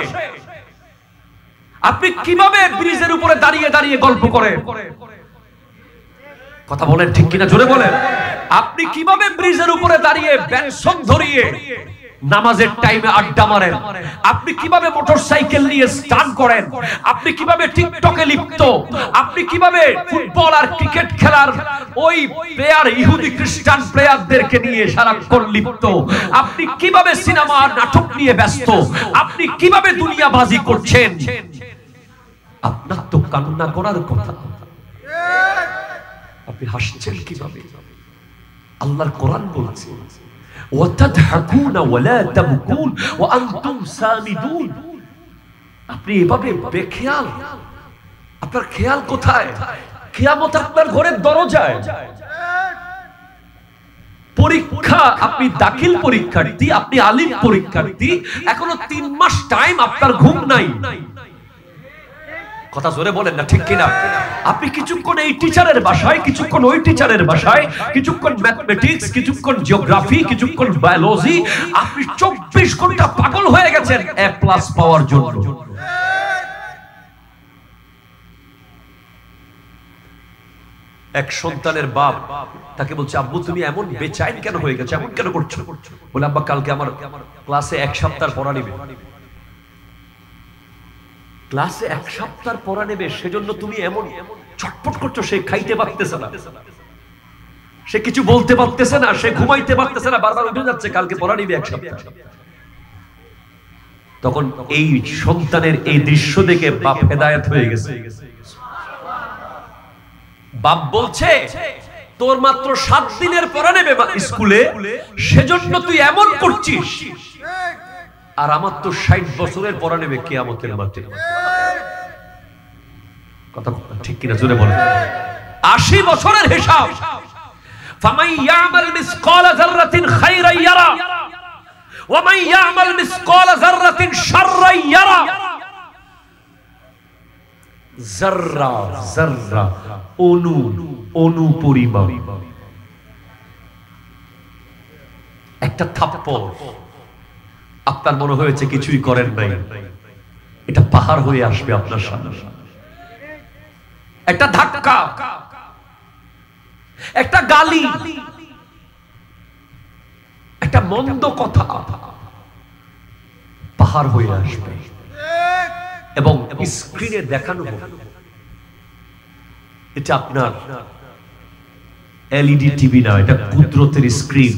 আপনি কিভাবে ব্রিজের উপরে দাঁড়িয়ে দাঁড়িয়ে গল্প করেন? কথা বলেন, ঠিক কিনা জোরে বলেন। আপনি কিভাবে ব্রিজের উপরে দাঁড়িয়ে বেনসন ধরিয়ে নামাজের টাইমে আড্ডা মারেন? আপনি কিভাবে মোটরসাইকেল নিয়ে স্টান্ট করেন? আপনি কিভাবে টিকটকে লিপ্ত? আপনি কিভাবে ফুটবল আর ক্রিকেট খেলার ওই প্লেয়ার, ইহুদি খ্রিস্টান প্লেয়ারদেরকে নিয়ে সারাক্ষণ লিপ্ত? আপনি কিভাবে সিনেমা আর নাটক নিয়ে ব্যস্ত? আপনি কিভাবে দুনিয়াবাজি করছেন? আপনার তো কান্না করার কথা, আপনি হাসছেন কিভাবে? আল্লাহর কোরআন বলছে, ওয়াতাদহাকুনা ওয়ালা তাবকুন ওয়া আনতুম সামিদুন। আপনি এভাবে বেখেয়াল, আপনার খেয়াল কোথায়? কিয়ামত আপনার ঘরের দরজায়। পরীক্ষা, আপনি দাখিল পরীক্ষার্থী, আপনি আলিম পরীক্ষার্থী, এখনো 3 মাস টাইম, আপনার ঘুম নাই। কথা জোরে বলেন না, ঠিক কিনা? আপনি কিছুক্ষণ এই টিচারের বাসায়, কিছুক্ষণ ওই টিচারের বাসায়, কিছুক্ষণ ম্যাথমেটিক্স, কিছুক্ষণ জিওগ্রাফি, কিছুক্ষণ বায়োলজি, আপনি 24 ঘন্টা পাগল হয়ে গেছেন A+ পাওয়ার জন্য। এক সন্তানের বাপ তাকে বলছে, আব্বু তুমি এমন বেচাইন কেন হয়ে গেছে, এমন কেন করছো? বলে, আব্বা কালকে আমার ক্লাসে 1 সপ্তাহ পড়া নেবে। ক্লাসে 1 সপ্তাহ পড়া নেবে, সেজন্য তুমি এমন ছটফট করছো। সে খাইতে পারতেছে না, সে কিছু বলতে পারতেছে না, সে ঘুমাইতে পারতেছে না, বারবার উঠে যাচ্ছে, কালকে পড়া নিবে 1 সপ্তাহ। তখন এই সন্তানের এই দৃশ্য দেখে বাপ হেদায়েত হয়ে গেছে। বাপ বলছে, তোর মাত্র 7 দিনের পড়া নেবে স্কুলে, সেজন্য তুই এমন করছিস, আর আমার তো 60 বছরের পড়া নেবে কিয়ামতের মাঠে। কথা ঠিক কিনা জোরে বলেন? 80 বছরের হিসাব। ফামান ইয়ামাল মিসকালা যাররাতিন খায়রান ইয়ারা ওয়া মান ইয়ামাল মিসকালা যাররাতিন শাররান ইয়ারা। যাররা যাররা অণু পরিমাণ। একটা থাপ্পড় আপনার মনে হয়েছে কিছুই করেন নাই, এটা পাহাড় হয়ে আসবে আপনার সামনে। একটা ধাক্কা, একটা গালি, একটা মন্দ কথা পাহাড় হয়ে আসবে। এবং স্ক্রিনে দেখানো হবে এটা আপনার এলইডি টিভি না, এটা কুদরতের স্ক্রিন।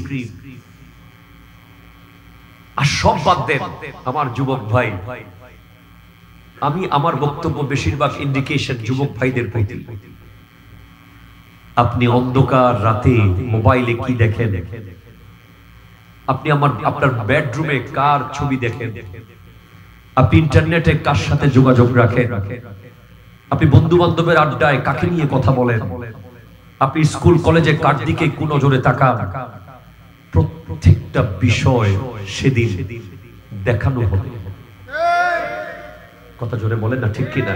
আর সব বাদ দেন আমার যুবক ভাই, আমি আমার বক্তব্য বেশিরভাগ ইন্ডিকেশন যুবক ভাইদের প্রতি। আপনি অন্ধকার রাতে মোবাইলে কি দেখেন? আপনি আপনার বেডরুমে কার ছবি দেখেন? আপনি ইন্টারনেটে কার সাথে যোগাযোগ রাখেন? আপনি বন্ধু বান্ধবের আড্ডায় কাকে নিয়ে কথা বলেন? আপনি স্কুল কলেজে কার দিকে কোন নজরে তাকান? প্রত্যেকটা বিষয় সেদিন দেখানো হবে। কথা জোরে বলেন না, ঠিক কিনা?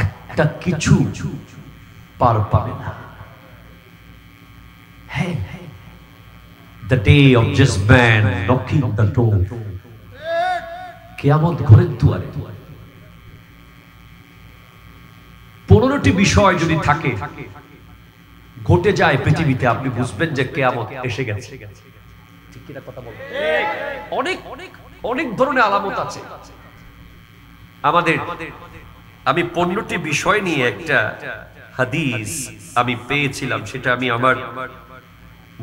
একটা কিছু পার পাবে না। The day of just man knocking the door. কিয়ামত ঘরের দুয়ারে। 15টি বিষয় যদি থাকে ঘটে যায় পৃথিবীতে, আপনি বুঝবেন যে কিয়ামত এসে গেছে। ঠিক কিনা কথা বলবেন? অনেক অনেক ধরনের আলামত আছে আমাদের। আমি 15টি বিষয় নিয়ে একটা হাদিস আমি পেয়েছিলাম, সেটা আমি আমার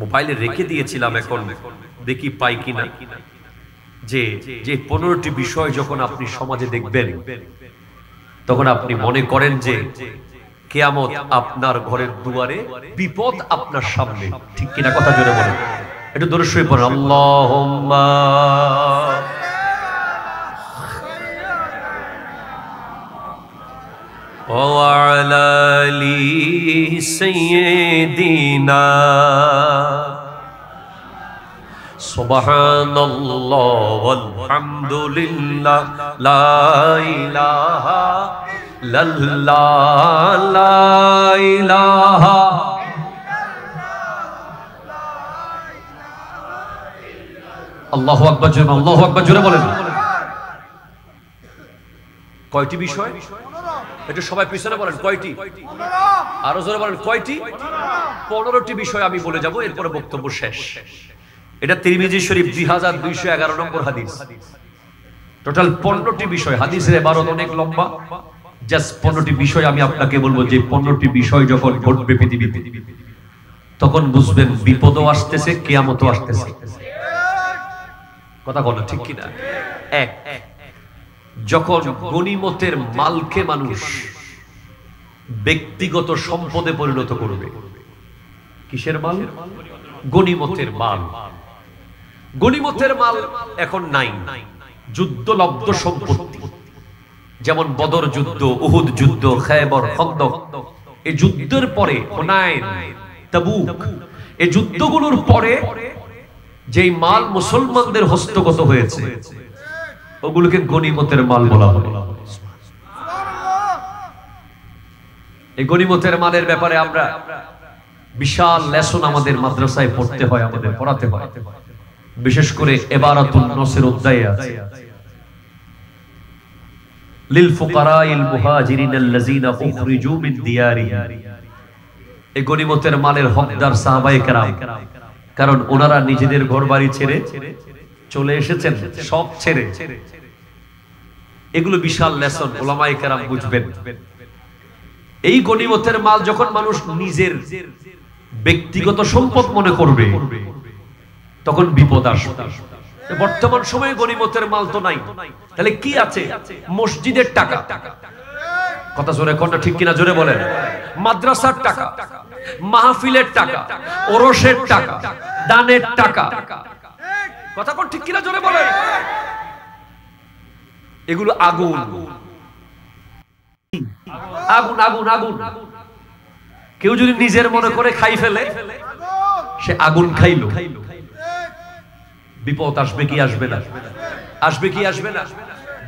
মোবাইলে রেখে দিয়েছিলাম, এখন দেখি পাই কিনা। যে 15টি বিষয় যখন আপনি সমাজে দেখবেন, তখন আপনি মনে করেন যে কিয়ামত আপনার ঘরের দুয়ারে, বিপদ আপনার সামনে। ঠিক কিনা কথা জোরে বলেন? একটু দরুদ শরীফ পড়েন। আল্লাহুম্মা ওয়া আলা আলি সাইয়্যিদিনা সুবহানাল্লাহ ওয়ালহামদুলিল্লাহ লা ইলাহা ইল্লাল্লাহ লা ইলাহা আল্লাহু আকবার। জোরে আল্লাহু আকবার জোরে বলেন। কয়টি বিষয়? এটা সবাই পিছনে বলেন, কয়টি? আরো জোরে বলেন, কয়টি? 15টি বিষয় আমি বলে যাব, এরপরে বক্তব্য শেষ। এটা তিরমিজি শরীফ 2211 নম্বর হাদিস। টোটাল 15টি বিষয়। হাদিসের ইবারত অনেক লম্বা, জাস্ট 15টি বিষয় আমি আপনাকে বলবো। যে 15টি বিষয় যখন ঘটবে পৃথিবীতে, তখন বুঝবেন বিপদও আসতেছে, কিয়ামতও আসতেছে। কথা বলো ঠিক কিনা? এক, যখন গনিমতের মালকে মানুষ ব্যক্তিগত সম্পদে পরিণত করবে। কিসের মাল? গনিমতের মাল। গনিমতের মাল এখন নাই, যুদ্ধলব্ধ সম্পত্তি। যেমন বদর যুদ্ধ, উহুদ যুদ্ধ, খায়বর, খন্দক, এই যুদ্ধের পরে হুনাইন, তাবুক, এই যুদ্ধগুলোর পরে যেই মাল মুসলমানদের হস্তগত হয়েছে, ওগুলোকে গনিমতের মাল বলা হয়। এই গনিমতের মালের ব্যাপারে আমরা বিশাল লেসন আমাদের মাদ্রাসায় পড়তে হয়, আমাদের পড়াতে হয়। বিশেষ করে ইবারাতুন নসের অধ্যায়ে আছে। লিল ফুকারাইল মুহাজিরিনাল্লাযিনা উখরিজু মিন দিয়ারিহিম। এই গনিমতের মালের হকদার সাহাবায়ে কেরাম, কারণ ওনারা নিজেদের ঘরবাড়ি ছেড়ে চলে এসেছেন, সব ছেড়ে। এগুলো বিশাল লেসন, উলামায়ে কেরাম বুঝবেন। এই গনিমতের মাল যখন মানুষ নিজের ব্যক্তিগত সম্পদ মনে করবে, তখন বিপদ আসবে। বর্তমান সময়ে গনিমতের মাল তো নাই, তাহলে কি আছে? মসজিদের টাকা, কথা জোরে কোনটা ঠিক কিনা জোরে বলেন। মাদ্রাসার টাকা, মাহফিলের টাকা, ওরসের টাকা, দানের টাকা, কথা কোন ঠিক কিনা জোরে বলেন। এগুলো আগুন আগুন আগুন আগুন। কেউ যদি নিজের মনে করে খাই ফেলে, সে আগুন খাইলো। বিপদ আসবে কি আসবে না? আসবে কি আসবে না?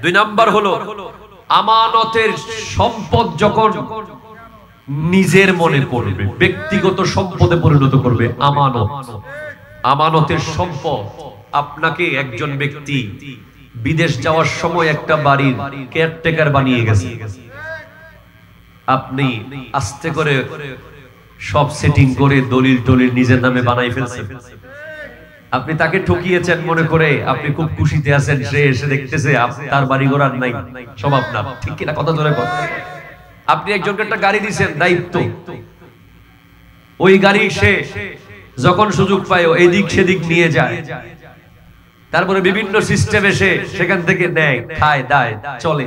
2 নাম্বার হলো আমানতের সম্পদ যখন নিজের মনে করবে, ব্যক্তিগত সম্পদে পরিণত করবে। আমানতের সম্পদ। আপনাকে একজন ব্যক্তি বিদেশ যাওয়ার সময় একটা বাড়ির কেয়ারটেকার বানিয়ে গেছে, আপনি আস্তে করে সব সেটিং করে দলিল টলিল নিজের নামে বানাই ফেলছেন। আপনি তাকে ঠকিয়েছেন মনে করে, আপনি খুব খুশিতে আছেন, সে এসে দেখতেছে তার বাড়ি ঘর আর নাই, সব আপনার। ঠিক কিনা কথা ধরে কথা। আপনি একজনকে একটা গাড়ি দিয়েছেন, দায়িত্ব। ওই গাড়ি সে যখন সুযোগ পায় এদিক সেদিক নিয়ে যায়, তারপরে বিভিন্ন সিস্টেম এসে সেখান থেকে নেয়, খায় দায় চলে।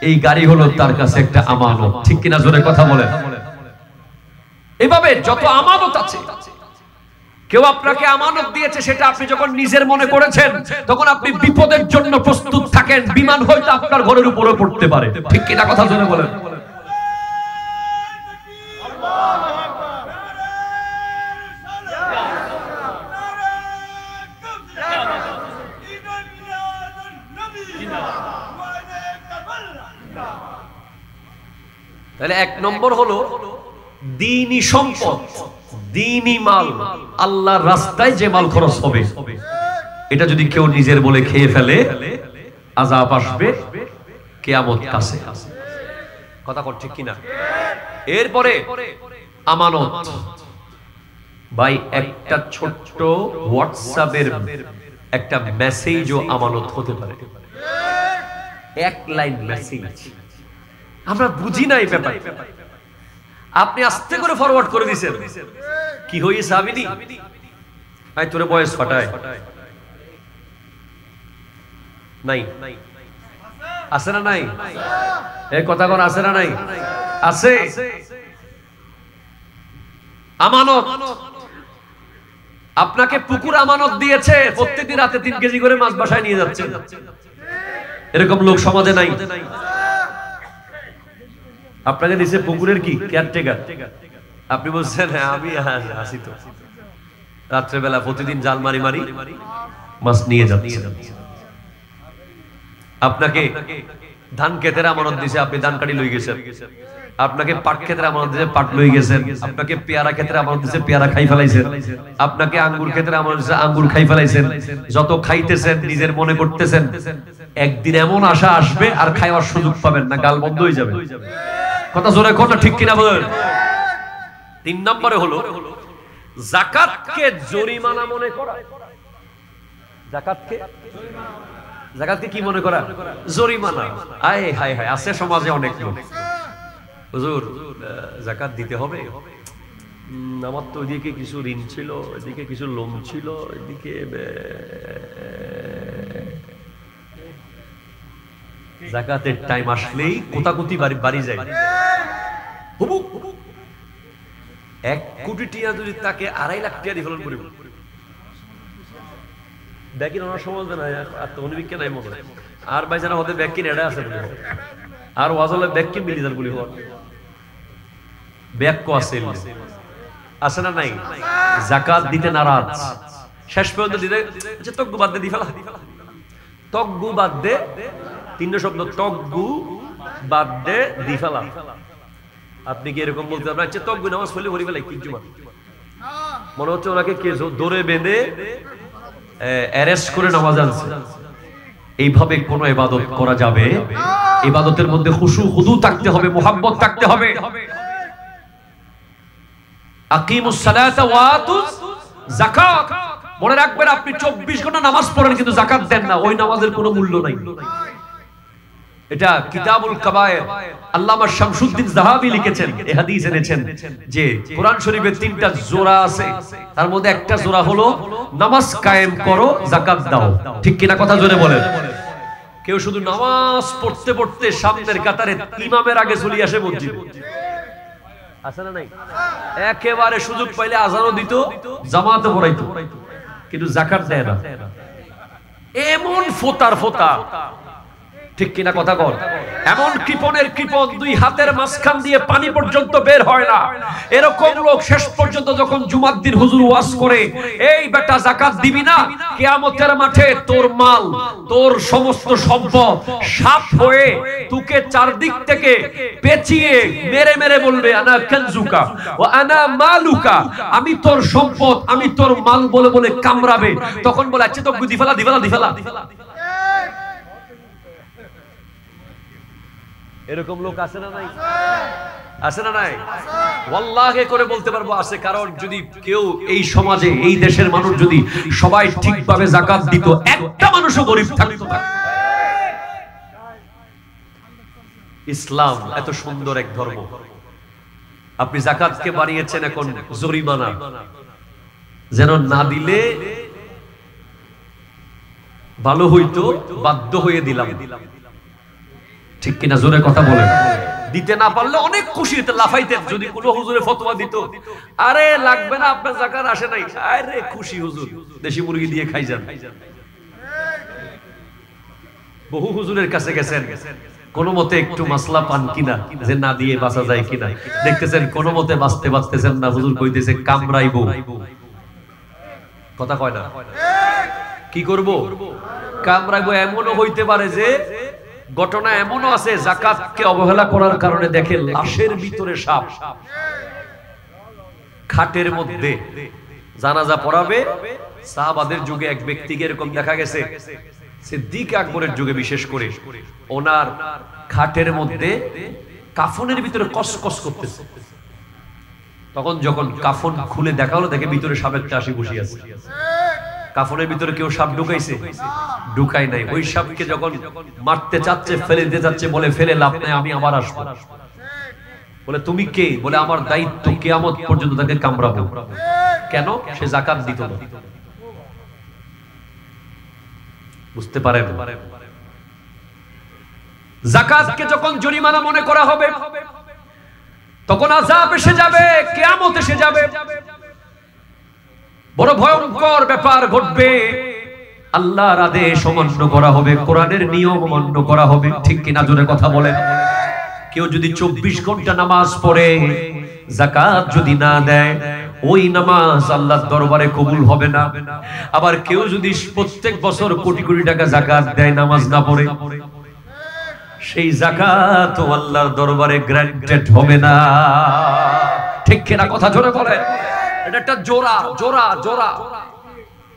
এই গাড়ি হলো তার কাছে একটা আমানত। ঠিক কিনা জোরে কথা বলেন। এইভাবে যত আমানত আছে, কেউ আপনাকে আমানত দিয়েছে, সেটা আপনি যখন নিজের মনে করেছেন, তখন আপনি বিপদের জন্য প্রস্তুত থাকেন। বিমান হয়তো আপনার ঘরের উপরে পড়তে পারে। ঠিক কিনা কথা জোরে বলেন। তাহলে 1 নম্বর হলো দ্বীনি সম্পদ, দ্বীনি মাল, আল্লাহর রাস্তায় যে মাল খরচ হবে, এটা যদি কেউ নিজের বলে খেয়ে ফেলে, আযাব আসবে কিয়ামত কাছে। কথা কর ঠিক কিনা? এরপরে আমানত। ভাই, একটা ছোট্ট হোয়াটসঅ্যাপের একটা মেসেজও আমানত হতে পারে। 1 লাইন মেসেজ, আমরা বুঝি না এই ব্যাপার। আপনি আস্তে করে ফরওয়ার্ড করে দিয়েছেন, কি হইছে আবিনি? ভাই তোরে বয়স ফাটায় নাই, আছে না নাই? এই কথা কোন আছে না নাই? আছে। আমানত। আপনাকে পুকুর আমানত দিয়েছে, প্রত্যেকদিন রাতে 3 কেজি করে মাছ বাসায় নিয়ে যাচ্ছে। এরকম লোক সমাজে নাই? আপনাকে দিছে পুকুরের কি কেয়ারটেকার, আপনি বলছেন হ্যাঁ আমি আসি তো, রাত্রেবেলা প্রতিদিন জাল মারি মারি মাছ নিয়ে যাচ্ছে। আপনাকে ধান ক্ষেতের আমানত দিছে, আপনি ধান কাটি লই গেছেন। আপনাকে পাট ক্ষেতের আমানত দিছে, পাট লই গেছেন। আপনাকে পেয়ারা ক্ষেতের আমানত দিছে, পেয়ারা খাই ফেলাইছেন। আপনাকে আঙ্গুর ক্ষেতের আমানত দিছে, আঙ্গুর খাই ফেলাইছেন। যত খাইতেছেন নিজের মনে করতেছেন, একদিন এমন আশা আসবে আর খাওয়ার সুযোগ পাবেন না, গাল বন্ধ হয়ে যাবে। কথা জোরে কথা ঠিক কিনা বলেন। 3 নম্বরে হলো যাকাতকে জরিমানা মনে করা। যাকাতকে কি মনে করা? জরিমানা। আয় হায় হায়, আছে সমাজে অনেক লোক, হুজুর যাকাত দিতে হবে, আমার তো ওইদিকে কিছু ঋণ ছিল, এদিকে কিছু লোন ছিল, এদিকে যাকাতের টাইম আসলেই কোতাকুতি বাড়ি যায়। 1 কোটি টিয়া যদি তাকে 2.5 লাখ টিয়া দিয়ে ফেলন করিব, ব্যাকিন ওনার সমাজ না আর তো অনিবিকে নাই মনে হয়। আর ভাই জানা হতে ব্যাকিন এড়া আছে বলে, আর ওয়াজলে ব্যাকিন মিলি যান বলি হওয়ার ব্যাক আছে আছে না নাই? যাকাত দিতে নারাজ, শেষ পর্যন্ত দিতে তকগু বাদ দে, দি ফেলা, তকগু বাদ দে, 3 শব্দ, তকগু বাদ দে, দি ফেলা। আপনি কি এরকম বলতে পারবেন? আচ্ছা তকগু নামাজ পড়লে ভরি ফেলাই কিচ্ছু মনে হচ্ছে ওনাকে কে দৌড়ে বেঁধে অ্যারেস্ট করে নামাজ আনছে। এইভাবে কোনো ইবাদত করা যাবে ইবাদতের মধ্যে খুশু খুদু থাকতে হবে, মুহাব্বত থাকতে হবে। আকিমুস সালাতা ওয়া আতুজ যাকাত। মনে রাখবেন, আপনি 24 ঘন্টা নামাজ পড়েন কিন্তু যাকাত দেন না, ওই নামাজের কোনো মূল্য নাই। এটা কিতাবুল কাবায়ের আল্লামা শামসুদ্দিন যাহাবী লিখেছেন, এই হাদিস এনেছেন যে কোরআন শরীফে 3টা জোড়া আছে, তার মধ্যে একটা জোড়া হলো নামাজ কায়েম করো, যাকাত দাও। ঠিক কিনা কথা জোরে বলেন। কেউ শুধু নামাজ পড়তে পড়তে সামনের কাতারে ইমামের আগে চলে আসে মসজিদে, আছে না নাই? একেবারে সুযোগ পাইলে আজানও দিত, জামাতে পড়াইতো, কিন্তু যাকাত দেয় না। এমন ফোতার ফোতা, ঠিক কিনা কথা বল। এমন কৃপণের কৃপণ, 2 হাতের মাঝখান দিয়ে পানি পর্যন্ত বের হয় না। এরকম লোক শেষ পর্যন্ত যখন জুমার দিন হুজুর ওয়াজ করে, এই বেটা যাকাত দিবি না, কিয়ামতের মাঠে তোর মাল, তোর সমস্ত সম্পদ সাপ হয়ে তোকে চারদিক থেকে পেঁচিয়ে মেরে মেরে বলবে আনা কানজুকা ওয়া আনা মালুকা, আমি তোর সম্পদ, আমি তোর মাল বলে বলে কামড়াবে। তখন বলে আচ্ছা তো দিফালা দিফালা দিফালা। এরকম লোক আছে না নাই? আছে না নাই? ওয়াল্লাহি করে বলতে পারবো আছে। কারণ যদি কেউ এই সমাজে, এই দেশের মানুষ যদি সবাই ঠিকভাবে যাকাত দিত, একটা মানুষও গরিব থাকতো না। ইসলাম এত সুন্দর এক ধর্ম, আপনি যাকাতকে বানিয়েছেন এখন জরিমানা, যেন না দিলে ভালো হইতো, বাধ্য হয়ে দিলাম। ঠিক কিনা জোরে কথা বলেন। দিতে না পারলে অনেক খুশি হতে লাফাইতেন যদি কোনো হুজুরে ফতোয়া দিত, আরে লাগবে না আপনার যাকাত আসে নাই, আরে খুশি হুজুর, দেশি মুরগি দিয়ে খাই যান। বহু হুজুরের কাছে গেছেন, কোনো মতে একটু মাসলা পান কিনা, যে না দিয়ে বাঁচা যায় কিনা, দেখতেছেন কোনো মতে বাঁচতে বাঁচতেছেন না, হুজুর কইতেছে কামড়াইবো। কথা কয় না? কি করব? কামড়াইবো। এমনও হইতে পারে যে ঘটনা এমনও আছে, যাকাতকে অবহেলা করার কারণে দেখে লাশের ভিতরে সাপ। খাটের মধ্যে জানাজা পড়াবে, সাহাবাদের যুগে এক ব্যক্তিকে এরকম দেখা গেছে, সিদ্দিক আকবরের যুগে বিশেষ করে, ওনার খাটের মধ্যে কাফনের ভিতরে কসকস করতেছে। তখন যখন কাফন খুলে দেখা হলো, দেখে ভিতরে সাপের চাষি বসে আছে। কাফনের ভিতরে কেউ সাপ ঢুকাইছে? ঢুকাই নাই। ওই সাপকে যখন মারতে চাচ্ছে, ফেলে দিতে যাচ্ছে, বলে ফেলে লাভ নাই, আমি আবার আসবো। বলে তুমি কে? বলে আমার দায়িত্ব কিয়ামত পর্যন্ত তাকে কামড়াবো। কেন? সে যাকাত দিত না। বুঝতে পারেন? যাকাতকে যখন জরিমানা মনে করা হবে, তখন আযাব এসে যাবে, কিয়ামত এসে যাবে, বড় ভয়ঙ্কর ব্যাপার ঘটবে। আল্লাহর আদেশ অমান্য করা হবে, কোরআনের নিয়ম অমান্য করা হবে। ঠিক কিনা জোরে কথা বলেন। কেউ যদি 24 ঘন্টা নামাজ পড়ে, যাকাত যদি না দেয়, ওই নামাজ আল্লাহর দরবারে কবুল হবে না। আবার কেউ যদি প্রত্যেক বছর কোটি কোটি টাকা যাকাত দেয়, নামাজ না পড়ে, সেই যাকাত আল্লাহর দরবারে গ্র্যান্টেড হবে না। ঠিক কিনা কথা জোরে বলেন। এটা একটা জোড়া জোড়া জোড়া।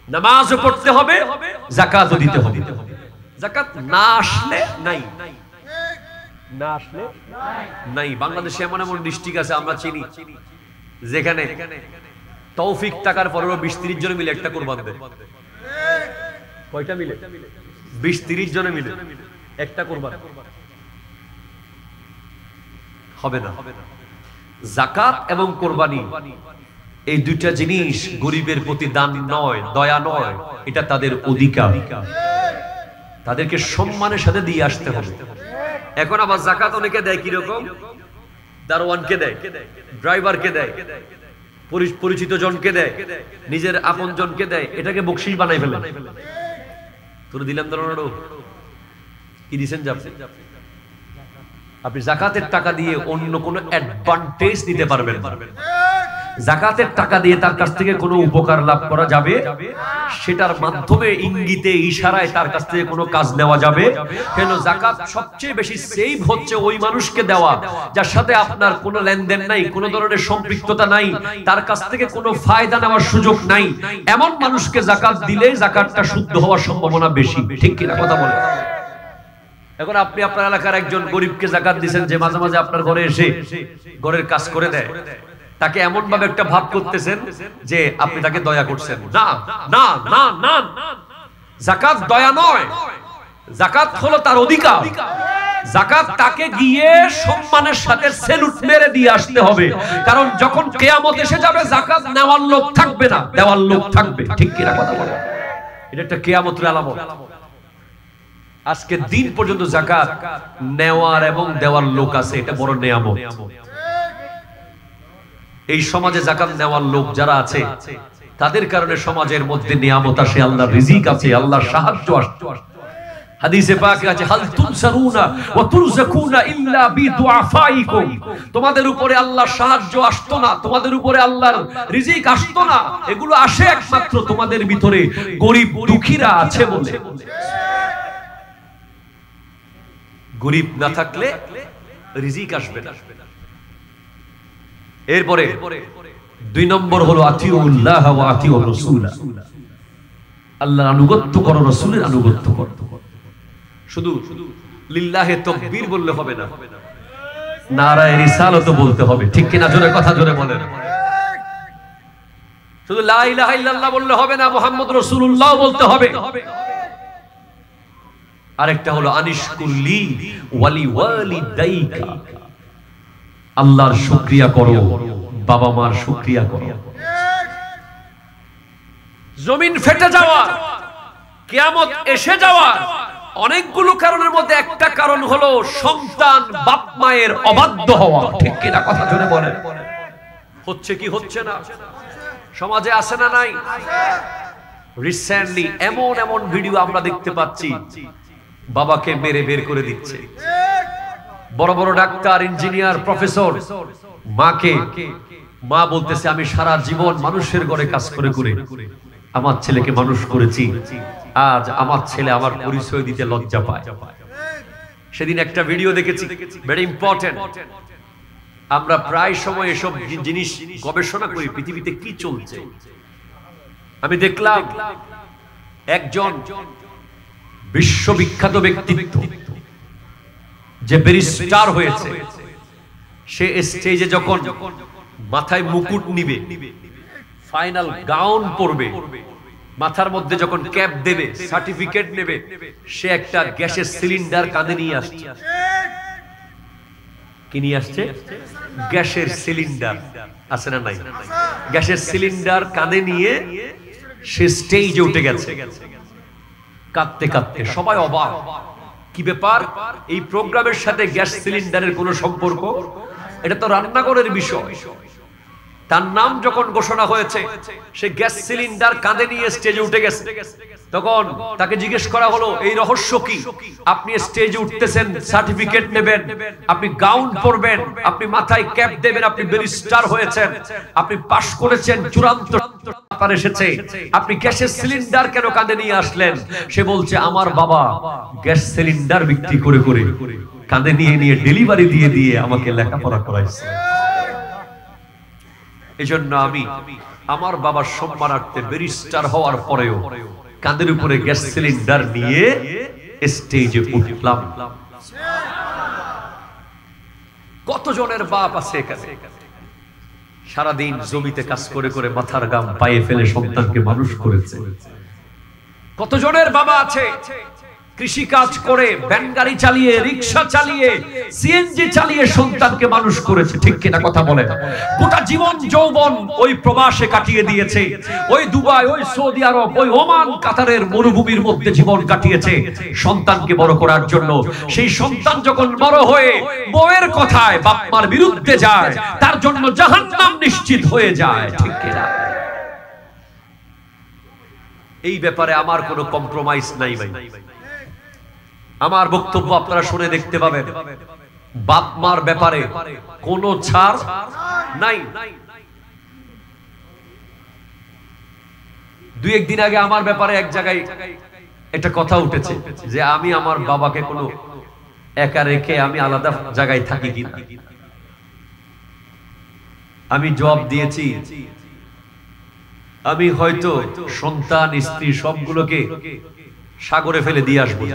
নামাজও পড়তে হবে, যাকাতও দিতে হবে। যাকাত না আসলে নাই, না আসলে নাই। বাংলাদেশে এমন এমন ডিস্ট্রিক্ট আছে আমরা চিনি, যেখানে তৌফিক টাকার পরেও 20-30 জন মিলে একটা কুরবান দেয়। কয়টা মিলে? 20-30 জনে মিলে একটা কুরবান। হবে না। যাকাত এবং কুরবানি এই দুইটা জিনিস গরিবের প্রতি দান নয়, দয়া নয়, এটা তাদের অধিকার। তাদেরকে সম্মানের সাথে দিয়ে আসতে হবে। এখন আবার যাকাত অনেকে দেয় কিরকম? দারোয়ানকে দেয়, ড্রাইভারকে দেয়, পরিচিত জনকে দেয়, নিজের আপন জনকে দেয়, এটাকে বকশিশ বানাই ফেলে। তোর দিলাম ধরো কি দিচ্ছেন? আপনি যাকাতের টাকা দিয়ে অন্য কোনো অ্যাডভান্টেজ নিতে পারবেন না। যাকাতের টাকা দিয়ে তার কাছ থেকে কোনো উপকার লাভ করা যাবে, সেটার মাধ্যমে ইঙ্গিতে ইশারায় তার কাছ থেকে কোনো কাজ নেওয়া যাবে। কেন? যাকাত সবচেয়ে বেশি সেভ হচ্ছে ওই মানুষকে দেওয়া যার সাথে আপনার কোনো লেনদেন নাই, কোনো ধরনের সম্পৃক্ততা নাই, তার কাছ থেকে কোনো ফায়দা নেওয়ার সুযোগ নাই। এমন মানুষকে যাকাত দিলে যাকাতটা শুদ্ধ হওয়ার সম্ভাবনা বেশি। ঠিক কিনা কথা বলে? এখন আপনি আপনার এলাকার একজন গরিবকে যাকাত দিবেন, যে মাঝে মাঝে আপনার ঘরে এসে ঘরের কাজ করে দেয়, তাকে এমন ভাবে একটা ভাব করতেছেন যে আপনি তাকে দয়া করছেন। না না না না, যাকাত দয়া নয়, যাকাত হলো তার অধিকার। যাকাত তাকে গিয়ে সম্মানের সাথে সেলুট মেরে দিয়ে আসতে হবে, কারণ যখন কিয়ামত এসে যাবে যাকাত নেওয়ার লোক থাকবে না, দেওয়ার লোক থাকবে। ঠিক কিনা কথা বলেন? এটা একটা কিয়ামতের আলামত। আজকে দিন পর্যন্ত যাকাত নেওয়ার এবং দেওয়ার লোক আছে, এটা বড় নিয়ামত। এই সমাজে যাকাত নেওয়ার লোক যারা আছে তাদের কারণে সমাজের মধ্যে নিয়ামত আসে, আল্লাহর রিজিক আছে, আল্লাহর সাহায্য আসে। হাদিসে পাকে আছে, হাল তুনসারুনা ওয়া তুরজাকুনা ইল্লা বিদুআফাইকুম। তোমাদের উপরে আল্লাহর সাহায্য আসতো না, তোমাদের উপরে আল্লাহর রিজিক আসতো না, এগুলো আসে একমাত্র তোমাদের ভিতরে গরিব দুঃখীরা আছে বলে। গরিব না থাকলে রিজিক আসবে না। এরপরে 2 নম্বর হলো আতিউল্লাহ ওয়া আতিউর রাসূল। আল্লাহর আনুগত্য করো, রাসূলের আনুগত্য করো। শুধু লিল্লাহে তাকবীর বললে হবে না, নারায়ে রিসালাত বলতে হবে। ঠিক কিনা? জোরে কথা জোরে বলেন। শুধু লা ইলাহা ইল্লাল্লাহ বললে হবে না, মুহাম্মদ রাসূলুল্লাহ বলতে হবে। আরেকটা হলো আনিশকুল্লি ওয়ালি ওয়ালিদাইকা, আল্লাহর শুকরিয়া করো, বাবা মার শুকরিয়া করো। জমিন ফেটে যাওয়া, কিয়ামত এসে যাওয়া অনেকগুলো কারণের মধ্যে একটা কারণ হলো সন্তান বাপ মায়ের অবাধ্য হওয়া। ঠিক কিনা কথা জোরে বলেন? হচ্ছে কি হচ্ছে না? সমাজে আছে না নাই? রিসেন্টলি এমন এমন ভিডিও আমরা দেখতে পাচ্ছি, বাবাকে মেরে বের করে দিচ্ছে। বড় বড় ডাক্তার, ইঞ্জিনিয়ার, প্রফেসর, মা বলতেছে আমি সারা জীবন মানুষের ঘরে কাজ করে করে আমার ছেলেকে মানুষ করেছি, আজ আমার ছেলে আমার পরিচয় দিতে লজ্জা পায়। সেদিন একটা ভিডিও দেখেছি, ভেরি ইম্পর্টেন্ট। আমরা প্রায় সময় এসব জিনিস গবেষণা করি, পৃথিবীতে কি চলছে। আমি দেখলাম একজন বিশ্ববিখ্যাত ব্যক্তিত্ব, যে ব্যারিস্টার হয়েছে, সে স্টেজে যখন মাথায় মুকুট নিবে, ফাইনাল গাউন পরবে, মাথার মধ্যে যখন ক্যাপ দেবে, সার্টিফিকেট নেবে, সে একটা গ্যাসের সিলিন্ডার কাঁধে নিয়ে আসছে। কি নিয়ে আসছে? গ্যাসের সিলিন্ডার। আছে না নাই? গ্যাসের সিলিন্ডার কাঁধে নিয়ে সে স্টেজে উঠে গেছে, কাঁদতে কাঁদতে। সবাই অবাক, কি ব্যাপার? এই প্রোগ্রামের সাথে গ্যাস সিলিন্ডারের কোনো সম্পর্ক? এটা তো রান্নাঘরের বিষয়। তার নাম যখন ঘোষণা হয়েছে, সে গ্যাস সিলিন্ডার কাঁধে নিয়ে স্টেজে উঠে গেছে। তখন তাকে জিজ্ঞেস করা হলো, এই রহস্য কি? আপনি স্টেজে উঠতেছেন, সার্টিফিকেট নেবেন, আপনি গাউন পরবেন, আপনি মাথায় ক্যাপ দেবেন, আপনি ব্যারিস্টার হয়েছেন, আপনি পাশ করেছেন, চূড়ান্ত পার এসেছে, আপনি গ্যাসের সিলিন্ডার কেন কাঁধে নিয়ে আসলেন? সে বলছে, আমার বাবা গ্যাস সিলিন্ডার বিক্রি করে করে কাঁধে নিয়ে নিয়ে ডেলিভারি দিয়ে দিয়ে আমাকে লেখাপড়া করাইছে। এজন্য আমি আমার বাবার সম্মানার্থে ব্যারিস্টার হওয়ার পরেও কাঁধের উপরে গ্যাস সিলিন্ডার নিয়ে স্টেজে উঠলাম। কতজনের বাপ আছে এখানে সারাদিন জমিতে কাজ করে করে মাথার ঘাম পায়ে ফেলে সন্তানকে মানুষ করেছে? কতজনের বাবা আছে কৃষি কাজ করে, ভ্যান গাড়ি চালিয়ে, রিক্সা চালিয়ে, সিএনজি চালিয়ে সন্তানকে মানুষ করেছে? ঠিক কিনা কথা বলেন? গোটা জীবন যৌবন ওই প্রবাসে কাটিয়ে দিয়েছে, ওই দুবাই, ওই সৌদি আরব, ওই ওমান, কাতারের মরুভূমির মধ্যে জীবন কাটিয়েছে সন্তানকে বড় করার জন্য। সেই সন্তান যখন বড় হয়ে বউয়ের কথায় বাপ মার বিরুদ্ধে যায়, তার জন্য জাহান্নাম নিশ্চিত হয়ে যায়। ঠিক কিনা? এই ব্যাপারে আমার কোনো কম্প্রোমাইজ নাই ভাই। আমার বক্তব্য আপনারা শুনে দেখতে পাবেন, বাপ মার ব্যাপারে কোনো ছাড় নাই। 2-1 দিন আগে আমার ব্যাপারে এক জায়গায় একটা কথা উঠেছে যে আমি আমার বাবাকে কোনো একা রেখে আমি আলাদা জায়গায় থাকি কিনা। আমি জবাব দিয়েছি, আমি হয়তো সন্তান, স্ত্রী সবগুলোকে সাগরে ফেলে দিয়ে আসবো,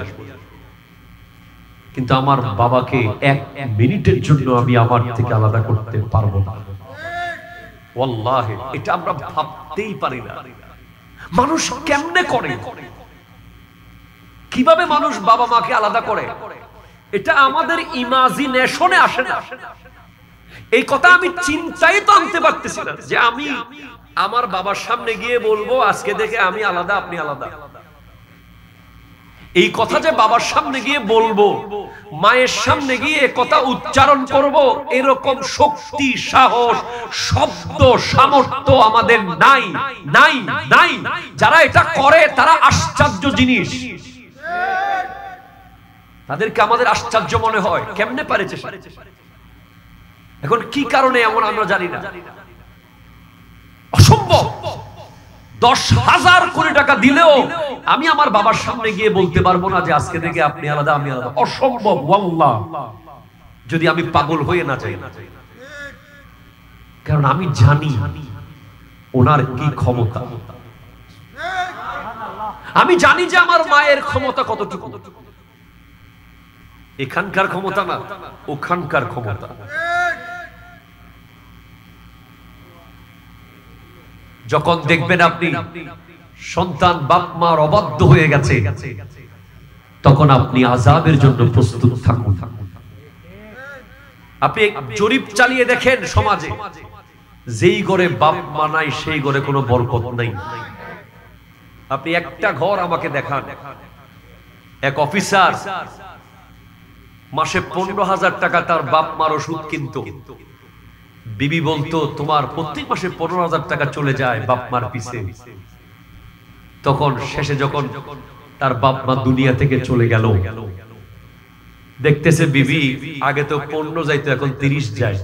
কিন্তু আমার বাবাকে 1 মিনিটের জন্য আমি আমার থেকে আলাদা করতে পারবো না। ওয়াল্লাহি এটা আমরা ভাবতেই পারি না। মানুষ কেমনে করে, কিভাবে মানুষ বাবা মাকে আলাদা করে, এটা আমাদের ইমাজিনেশনে আসে না। এই কথা আমি চিন্তাই তো আনতে পারতেছি না যে আমি আমার বাবার সামনে গিয়ে বলবো আজকে থেকে আমি আলাদা, আপনি আলাদা। এই কথা যে বাবার সামনে গিয়ে বলবো, মায়ের সামনে গিয়ে কথা উচ্চারণ করব, এরকম শক্তি, সাহস, শব্দ, সামর্থ্য আমাদের নাই নাই নাই। যারা এটা করে তারা আশ্চর্য জিনিস, তাদেরকে আমাদের আশ্চর্য মনে হয় কেমনে পারেছে। এখন কি কারণে এমন আমরা জানি না, অসম্ভব। 10,000 কোটি টাকা দিলেও আমি আমার বাবার সামনে গিয়ে বলতে পারবো না যে আজকে থেকে আপনি আলাদা, আমি আলাদা। অসম্ভব ওয়াল্লাহ, যদি আমি পাগল হয়ে না যাই। কারণ আমি জানি ওনার কি ক্ষমতা, আমি জানি যে আমার মায়ের ক্ষমতা কতটুকু। এখানকার ক্ষমতা না, ওখানকার ক্ষমতা। যখন দেখবেন আপনি সন্তান বাপ মার অবাধ্য হয়ে গেছে, তখন আপনি আযাবের জন্য প্রস্তুত থাকুন। আপনি জরিপ চালিয়ে দেখেন সমাজে, যেই ঘরে বাপ মা নাই সেই ঘরে কোনো বরকত নাই। আপনি একটা ঘর আমাকে দেখান, এক অফিসার মাসে 15,000 টাকা তার বাপ মার ওষুধ কিনতো। বিবি বলতো তোমার প্রত্যেক মাসে 15,000 টাকা চলে যায় বাপ মার পিছে। তখন শেষে যখন তার বাপ মা দুনিয়া থেকে চলে গেল, দেখতেছে বিবি আগে তো 15 যাইতো, এখন 30 যায়।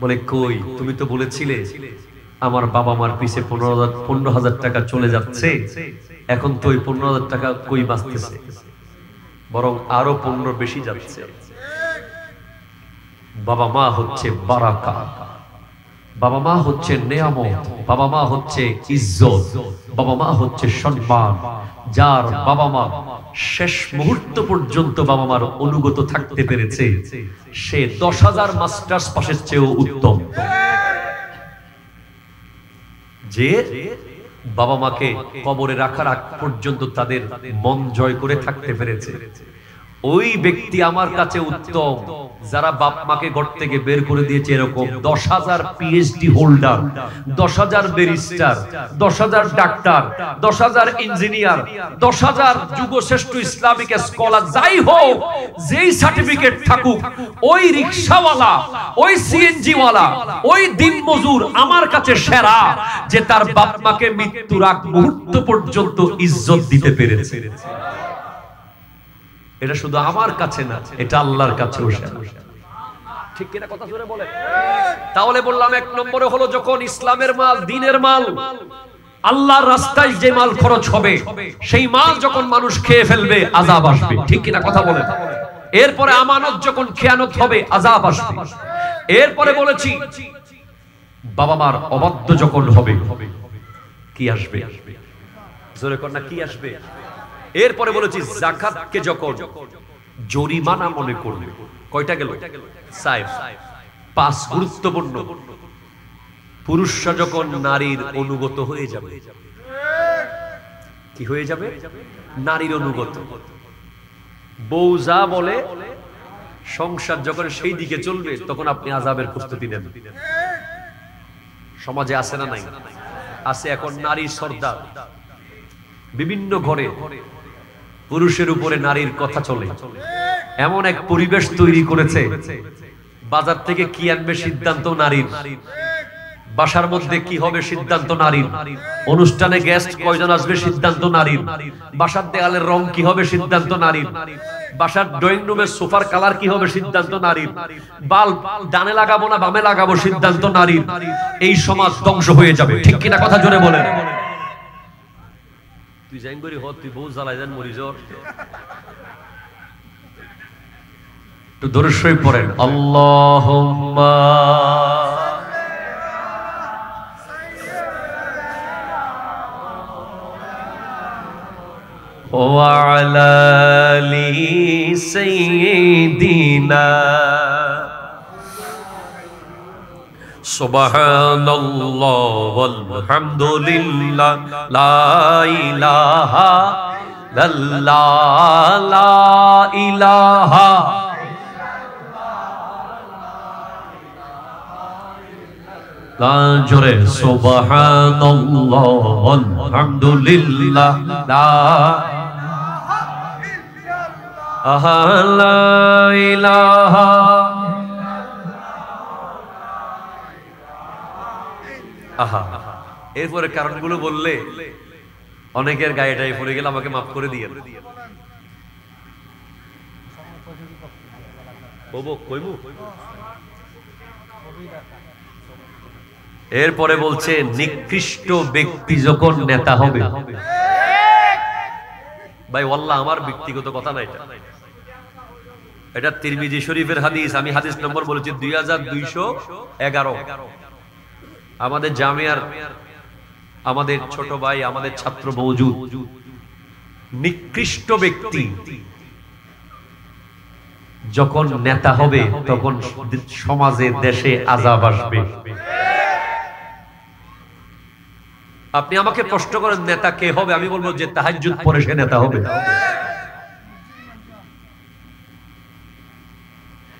বলে কই, তুমি তো বলেছিলে আমার বাবা মার পিছে 15,000 টাকা চলে যাচ্ছে, এখন তো ওই 15,000 টাকা কই বাঁচতেছে, বরং আরো 15 বেশি যাচ্ছে। বাবা মা হচ্ছে বারাকাত, বাবা মা হচ্ছে নেয়ামত, বাবা মা হচ্ছে ইজ্জত, বাবা মা হচ্ছে সম্মান। যার বাবা মা শেষ মুহূর্ত পর্যন্ত বাবা মার অনুগত থাকতে পেরেছে, সে 10,000 মাস্টার্স পাশের চেয়েও উত্তম। যে বাবা মাকে কবরে রাখার আগ পর্যন্ত তাদের মন জয় করে থাকতে পেরেছে, ওই ব্যক্তি আমার কাছে উত্তম। যারা বাপ মাকে ঘর থেকে বের করে দিয়েছে, এরকম 10,000 PhD holder, 10,000 barrister, 10,000 doctor, 10,000 engineer, 10,000 যুগশ্রেষ্ঠ ইসলামিক স্কলার, যাই হোক, যেই সার্টিফিকেট থাকুক, ওই রিকশাওয়ালা, ওই সিএনজি ওয়ালা, ওই দিনমজুর আমার কাছে সেরা, যে তার বাপ মাকে মৃত্যুর আগ মুহূর্ত পর্যন্ত ইজ্জত দিতে পেরেছে। এটা শুধু আমার কাছে না, এটা আল্লাহর কাছেও সেরা। ঠিক কিনা কথা জোরে বলেন। তাহলে বললাম, এক নম্বরে হলো যখন ইসলামের মাল, দ্বীনের মাল, আল্লাহর রাস্তায় যে মাল খরচ হবে, সেই মাল যখন মানুষ খেয়ে ফেলবে, আযাব আসবে। ঠিক কিনা কথা বলেন। এরপরে আমানত যখন খেয়ানত হবে, আযাব আসবে। এরপরে বলেছি বাবা মার অবাধ্য যখন হবে, কি আসবে? জোরে কর না, কি আসবে? এরপরে বলেছি যাকাতকে যখন জরিমানা মনে করবে। কয়টা গেল? 5। 5 গুরুত্বপূর্ণ। পুরুষরা যখন নারীর অনুগত হয়ে যাবে, কি হয়ে যাবে? নারীর অনুগত। বউ যা বলে, সংসার যখন সেই দিকে চলবে, তখন আপনি আযাবের প্রস্তুতি নেন। সমাজে আছে না নাই? আছে। এখন নারী সর্দার, বিভিন্ন ঘরে পুরুষের উপরে নারীর কথা চলে। এমন এক পরিবেশ তৈরি করেছে, বাজার থেকে কি আনবে সিদ্ধান্ত নারীর, বাসার মধ্যে কি হবে সিদ্ধান্ত নারীর, অনুষ্ঠানে গেস্ট কয়জন আসবে সিদ্ধান্ত নারীর, বাসার দেয়ালের রং কি হবে সিদ্ধান্ত নারীর, বাসার ড্রয়িং রুমের সোফার কালার কি হবে সিদ্ধান্ত নারীর, বাল্ব ডানে লাগাবো না বামে লাগাবো সিদ্ধান্ত নারীর। এই সমাজ ধ্বংস হয়ে যাবে। ঠিক কিনা কথা জোরে বলেন। তুই যাই করি হ, তুই বউ জ্বালাই যান মরি জ্বর। একটু দরুদ শরীফ পড়েন। আল্লাহুম্মা وعلى آل سيدنا سبحان الله والحمد لله لا إله إلا الله لا إله لا جرے سبحان الله والحمد لله لا لا إله এরপরে কারণগুলো বললে অনেকের গায়েটাই পড়ে গেলে আমাকে মাফ করে দিয়ে এরপরে বলছে নিকৃষ্ট ব্যক্তি যখন নেতা হবে, ভাই ওয়াল্লাহ আমার ব্যক্তিগত কথা না, এটা তিরমিজি শরীফের হাদিস। আমি হাদিস নম্বর বলেছি 2211। আমাদের জামিয়ার আমাদের ছোট ভাই আমাদের ছাত্র মওজুদ। নিকৃষ্ট ব্যক্তি যখন নেতা হবে তখন সমাজে দেশে আযাব আসবে। আপনি আমাকে প্রশ্ন করেন নেতা কে হবে, আমি বলবো যে তাহাজ্জুদ পড়ে সে নেতা হবে,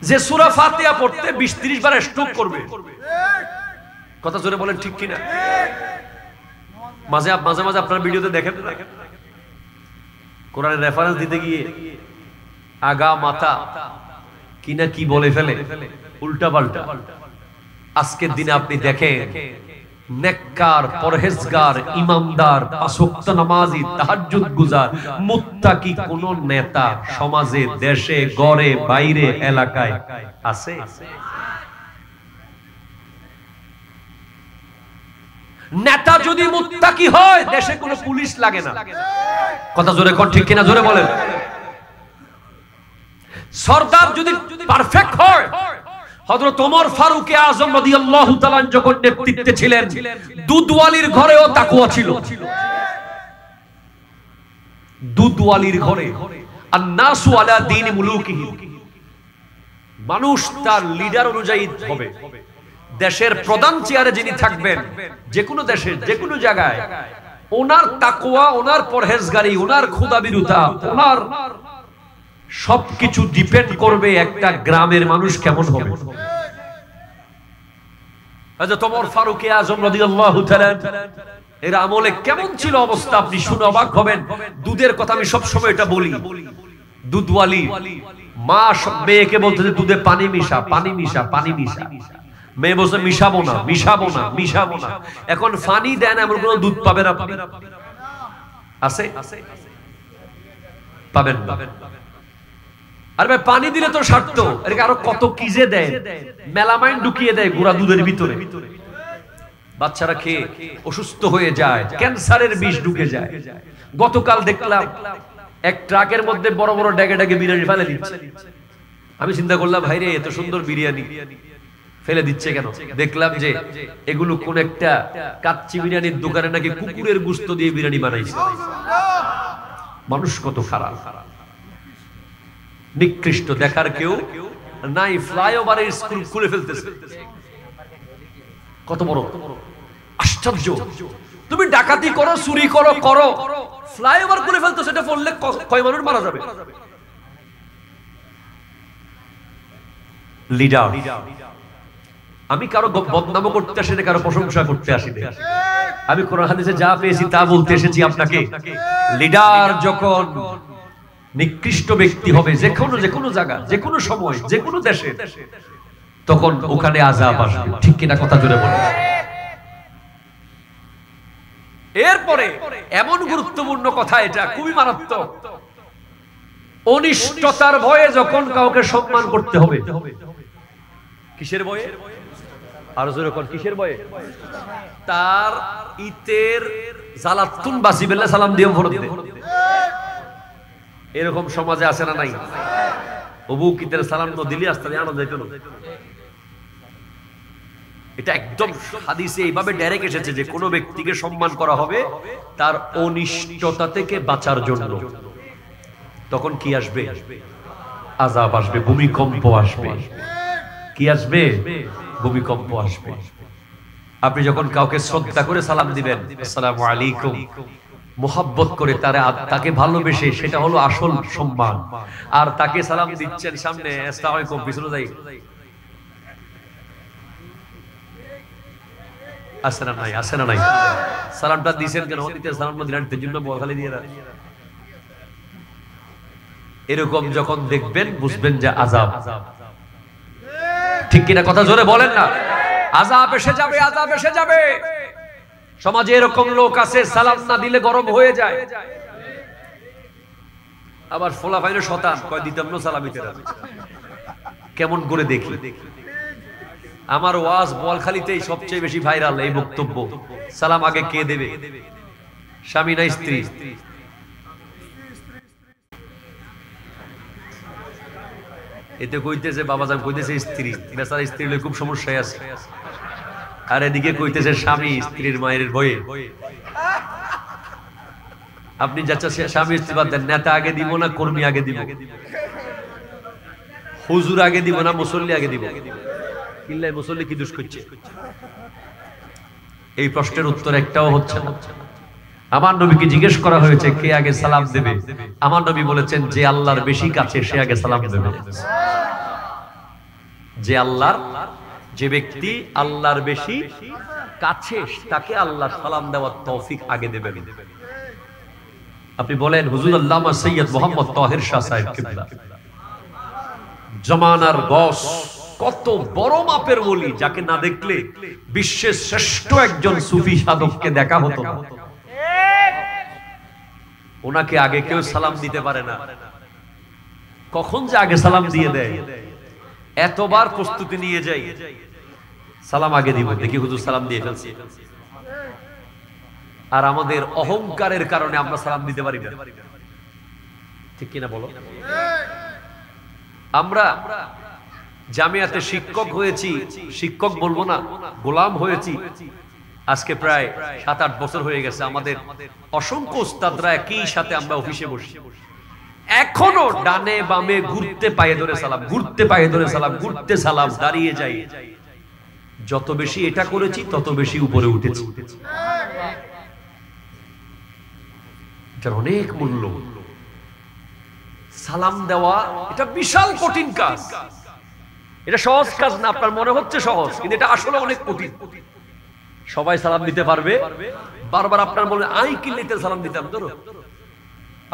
যে সূরা ফাতিহা পড়তে 20-30 বার স্ট্রোক করবে। কথা জোরে বলেন ঠিক কিনা? মাঝে মাঝে আপনার ভিডিওতে দেখেন কোরআনের রেফারেন্স দিতে গিয়ে আগা মাথা কিনা কি বলে ফেলে উল্টা পাল্টা। আজকের দিনে আপনি দেখেন নেককার, পরহেজগার, ইমানদার, পাঁচ ওয়াক্ত নামাজি, তাহাজ্জুদ গুজার, মুত্তাকি কোন নেতা সমাজে, দেশে, গড়ে, বাইরে, এলাকায় আছে? নেতা যদি মুত্তাকি হয় দেশে কোনো পুলিশ লাগে না। কথা জোরে কোন ঠিক কিনা জোরে বলেন। সরদার যদি পারফেক্ট হয়, হযরত ওমর ফারুক আযম রাদিয়াল্লাহু তাআলা যখন নেতৃত্বে ছিলেন, দুধওয়ালির ঘরেও তাকওয়া ছিল। দুধওয়ালির ঘরে আন-নাসু আলা দীনি মুলুকিহি, মানুষ তার লিডার অনুযায়ী হবে। দেশের প্রধান চেয়ারে যিনি থাকবেন, যে কোনো দেশে যে কোনো জায়গায়, ওনার তাকওয়া, ওনার পরহেজগারি, ওনার খোদাবিরুতা, ওনার সবকিছু ডিপেন্ড করবে একটা গ্রামের মানুষ কেমন হবে। হযরত ওমর ফারুক আযম রাদিয়াল্লাহু তাআলা এর আমলে কেমন ছিল অবস্থা আপনি শুনে অবাক হবেন। দুধের কথা আমি সব সময় এটা বলি, দুধওয়ালি মা সব মেয়েকে বলতে যে দুধে পানি মিশা, পানি মিশা, পানি মিশা। মেয়ে বলছে মিশাবো না, মিশাবো না, মিশাবো না। এখন পানি দেন এমন কোন দুধ পাবেন আপনি? আছে? পাবেন না। আর ভাই পানি দিলে তো স্বার্থ, এর আরো কত কি যে দেয়, মেলামাইন ঢুকিয়ে দেয় গুড়া দুধের ভিতরে, বাচ্চারা খেয়ে অসুস্থ হয়ে যায়, ক্যান্সারের বিষ ঢুকে যায়। গতকাল দেখলাম এক ট্রাকের মধ্যে বড় বড় ডেগে ডেগে বিরিয়ানি ফেলে দিচ্ছে। আমি চিন্তা করলাম ভাইরে এত সুন্দর বিরিয়ানি ফেলে দিচ্ছে কেন? দেখলাম যে এগুলো কোন একটা কাচ্চি বিরিয়ানির দোকানে নাকি কুকুরের গোশত দিয়ে বিরিয়ানি বানাইছে। মানুষ কত খারাপ, নিকৃষ্ট, দেখার কেউ নাই। ফ্লাইওভারের স্কুল খুলে ফেলতেছে, কত বড় আশ্চর্য। তুমি ডাকাতি করো, চুরি করো, করো, ফ্লাইওভার খুলে ফেলতেছে, এটা পড়লে কয় মানুষ মারা যাবে। লিডার, আমি কারো বদনাম করতে আসি না, কারো প্রশংসা করতে আসি না। আমি কোরআন হাদিসে যা পেয়েছি তা বলতে এসেছি আপনাকে। লিডার যখন নিকৃষ্ট ব্যক্তি হবে যে কোনো জায়গা, যে কোনো সময়, যে কোনো দেশে, তখন ওখানে আযাব আসবে। ঠিক কিনা কথা জোরে বলেন। এরপরে এমন গুরুত্বপূর্ণ কথা, এটা খুবই মারাত্মক। অনিষ্টতার ভয়ে যখন কাউকে সম্মান করতে হবে। কিসের ভয়ে? আর জোরে কোন কিসের ভয়ে? তার ইতের জালাতুন বাসিবিল্লাহ সালাম দিয়ে ফরত দে। এরকম সমাজে আছে না নাই? ওবু কিতের সালাম তো দিলি আসতে আনা যাইতো না। এটা একদম হাদিসে এইভাবে ডাইরেক্ট এসেছে যে কোন ব্যক্তিকে সম্মান করা হবে তার অনিষ্টতা থেকে বাঁচার জন্য। তখন কি আসবে? আযাব আসবে, ভূমিকম্প আসবে। কি আসবে? ভূমিকম্প আসবে। আপনি যখন কাউকে শ্রদ্ধা করে সালাম দিবেন, আসসালামু আলাইকুম, মোহাব্বত করে তাকে ভালোবেসে, সেটা হলো আসল সম্মান। আর তাকে সালাম দিচ্ছেন সামনে, আসসালামু আলাইকুম, পিছনে যাই, আসে না নাই, আসে না নাই, সালামটা দিয়েছেন কেন? দিতে সালাম দিলেন জন্য বলখালি দিয়ে রাখ। এরকম যখন দেখবেন বুঝবেন যে আযাব। ঠিক কিনা? কথা জোরে বলেন না। আযাব এসে যাবে, আযাব এসে যাবে। সমাজে এরকম লোক আছে সালাম না দিলে গরম হয়ে যায়। আবার ফোলা ফাইলে শতান কয় দিতাম না সালাম দিতে। কেমন করে দেখি? আমার ওয়াজ বোয়ালখালীতেই সবচেয়ে বেশি ভাইরাল এই বক্তব্য। সালাম আগে কে দেবে? স্বামী না স্ত্রী? এতে কইতেছে বাবাজান, কইতেছে স্ত্রী, বেচারা স্ত্রীর খুব সমস্যায় আছে। আর এদিকে কইতেছে স্বামী স্ত্রীর মায়ের ভয়ে। আপনি যাচ্ছেন স্বামী স্ত্রী বাদ দেন, নেতা আগে দিব না কর্মী আগে দিব? হুজুর আগে দিব না মুসল্লি আগে দিব? কিল্লাই মুসল্লি কি দোষ করছে? এই প্রশ্নের উত্তর একটাও হচ্ছে না। আমার নবীকে জিজ্ঞেস করা হয়েছে কে আগে সালাম দেবে, আমার নবী বলেছেন যে আল্লাহর বেশি কাছে সে আগে সালাম দেবে। যে আল্লাহর, যে ব্যক্তি আল্লাহর বেশি কাছে তাকে আল্লাহ সালাম দেওয়ার তৌফিক আগে দেবেন। আপনি বলেন হুজুর আল্লামা সৈয়দ মোহাম্মদ তাহের শাহ সাহেব কিবলা, জামানার গস, কত বড় মাপের ওলি, যাকে না দেখলে বিশ্বের শ্রেষ্ঠ একজন সুফি সাধককে দেখা হতো না। ওনাকে আগে কেউ সালাম দিতে পারে না। কখন যে আগে সালাম দিয়ে দেয়, এতবার প্রস্তুতি নিয়ে যাই সালাম আগে দিব, দেখি হুজুর সালাম দিয়ে ফেলছি। আর আমাদের অহংকারের কারণে আমরা সালাম দিতে পারি না। ঠিক কিনা বলো? আমরা জামিয়াতে শিক্ষক হয়েছি, শিক্ষক বলবো না, গোলাম হয়েছি আজকে প্রায় 7-8 বছর হয়ে গেছে। আমাদের অসংখ্য উস্তাদরা একই সাথে আমরা অফিসে বসি, এখনো ডানে বামে ঘুরতে পায়ে ধরে সালাম, ঘুরতে পায়ে ধরে সালাম, ঘুরতে সালাম, দাঁড়িয়ে যাই। যত বেশি এটা করেছি তত বেশি উপরে উঠেছি। এটার অনেক মূল্য। সালাম দেওয়া এটা বিশাল কঠিন কাজ। এটা সহজ কাজ না, আপনার মনে হচ্ছে সহজ, কিন্তু এটা আসলে অনেক কঠিন। সবাই সালাম দিতে পারবে? বারবার আপনার বলবে আই কিল্লিতে সালাম দিতাম, ধরো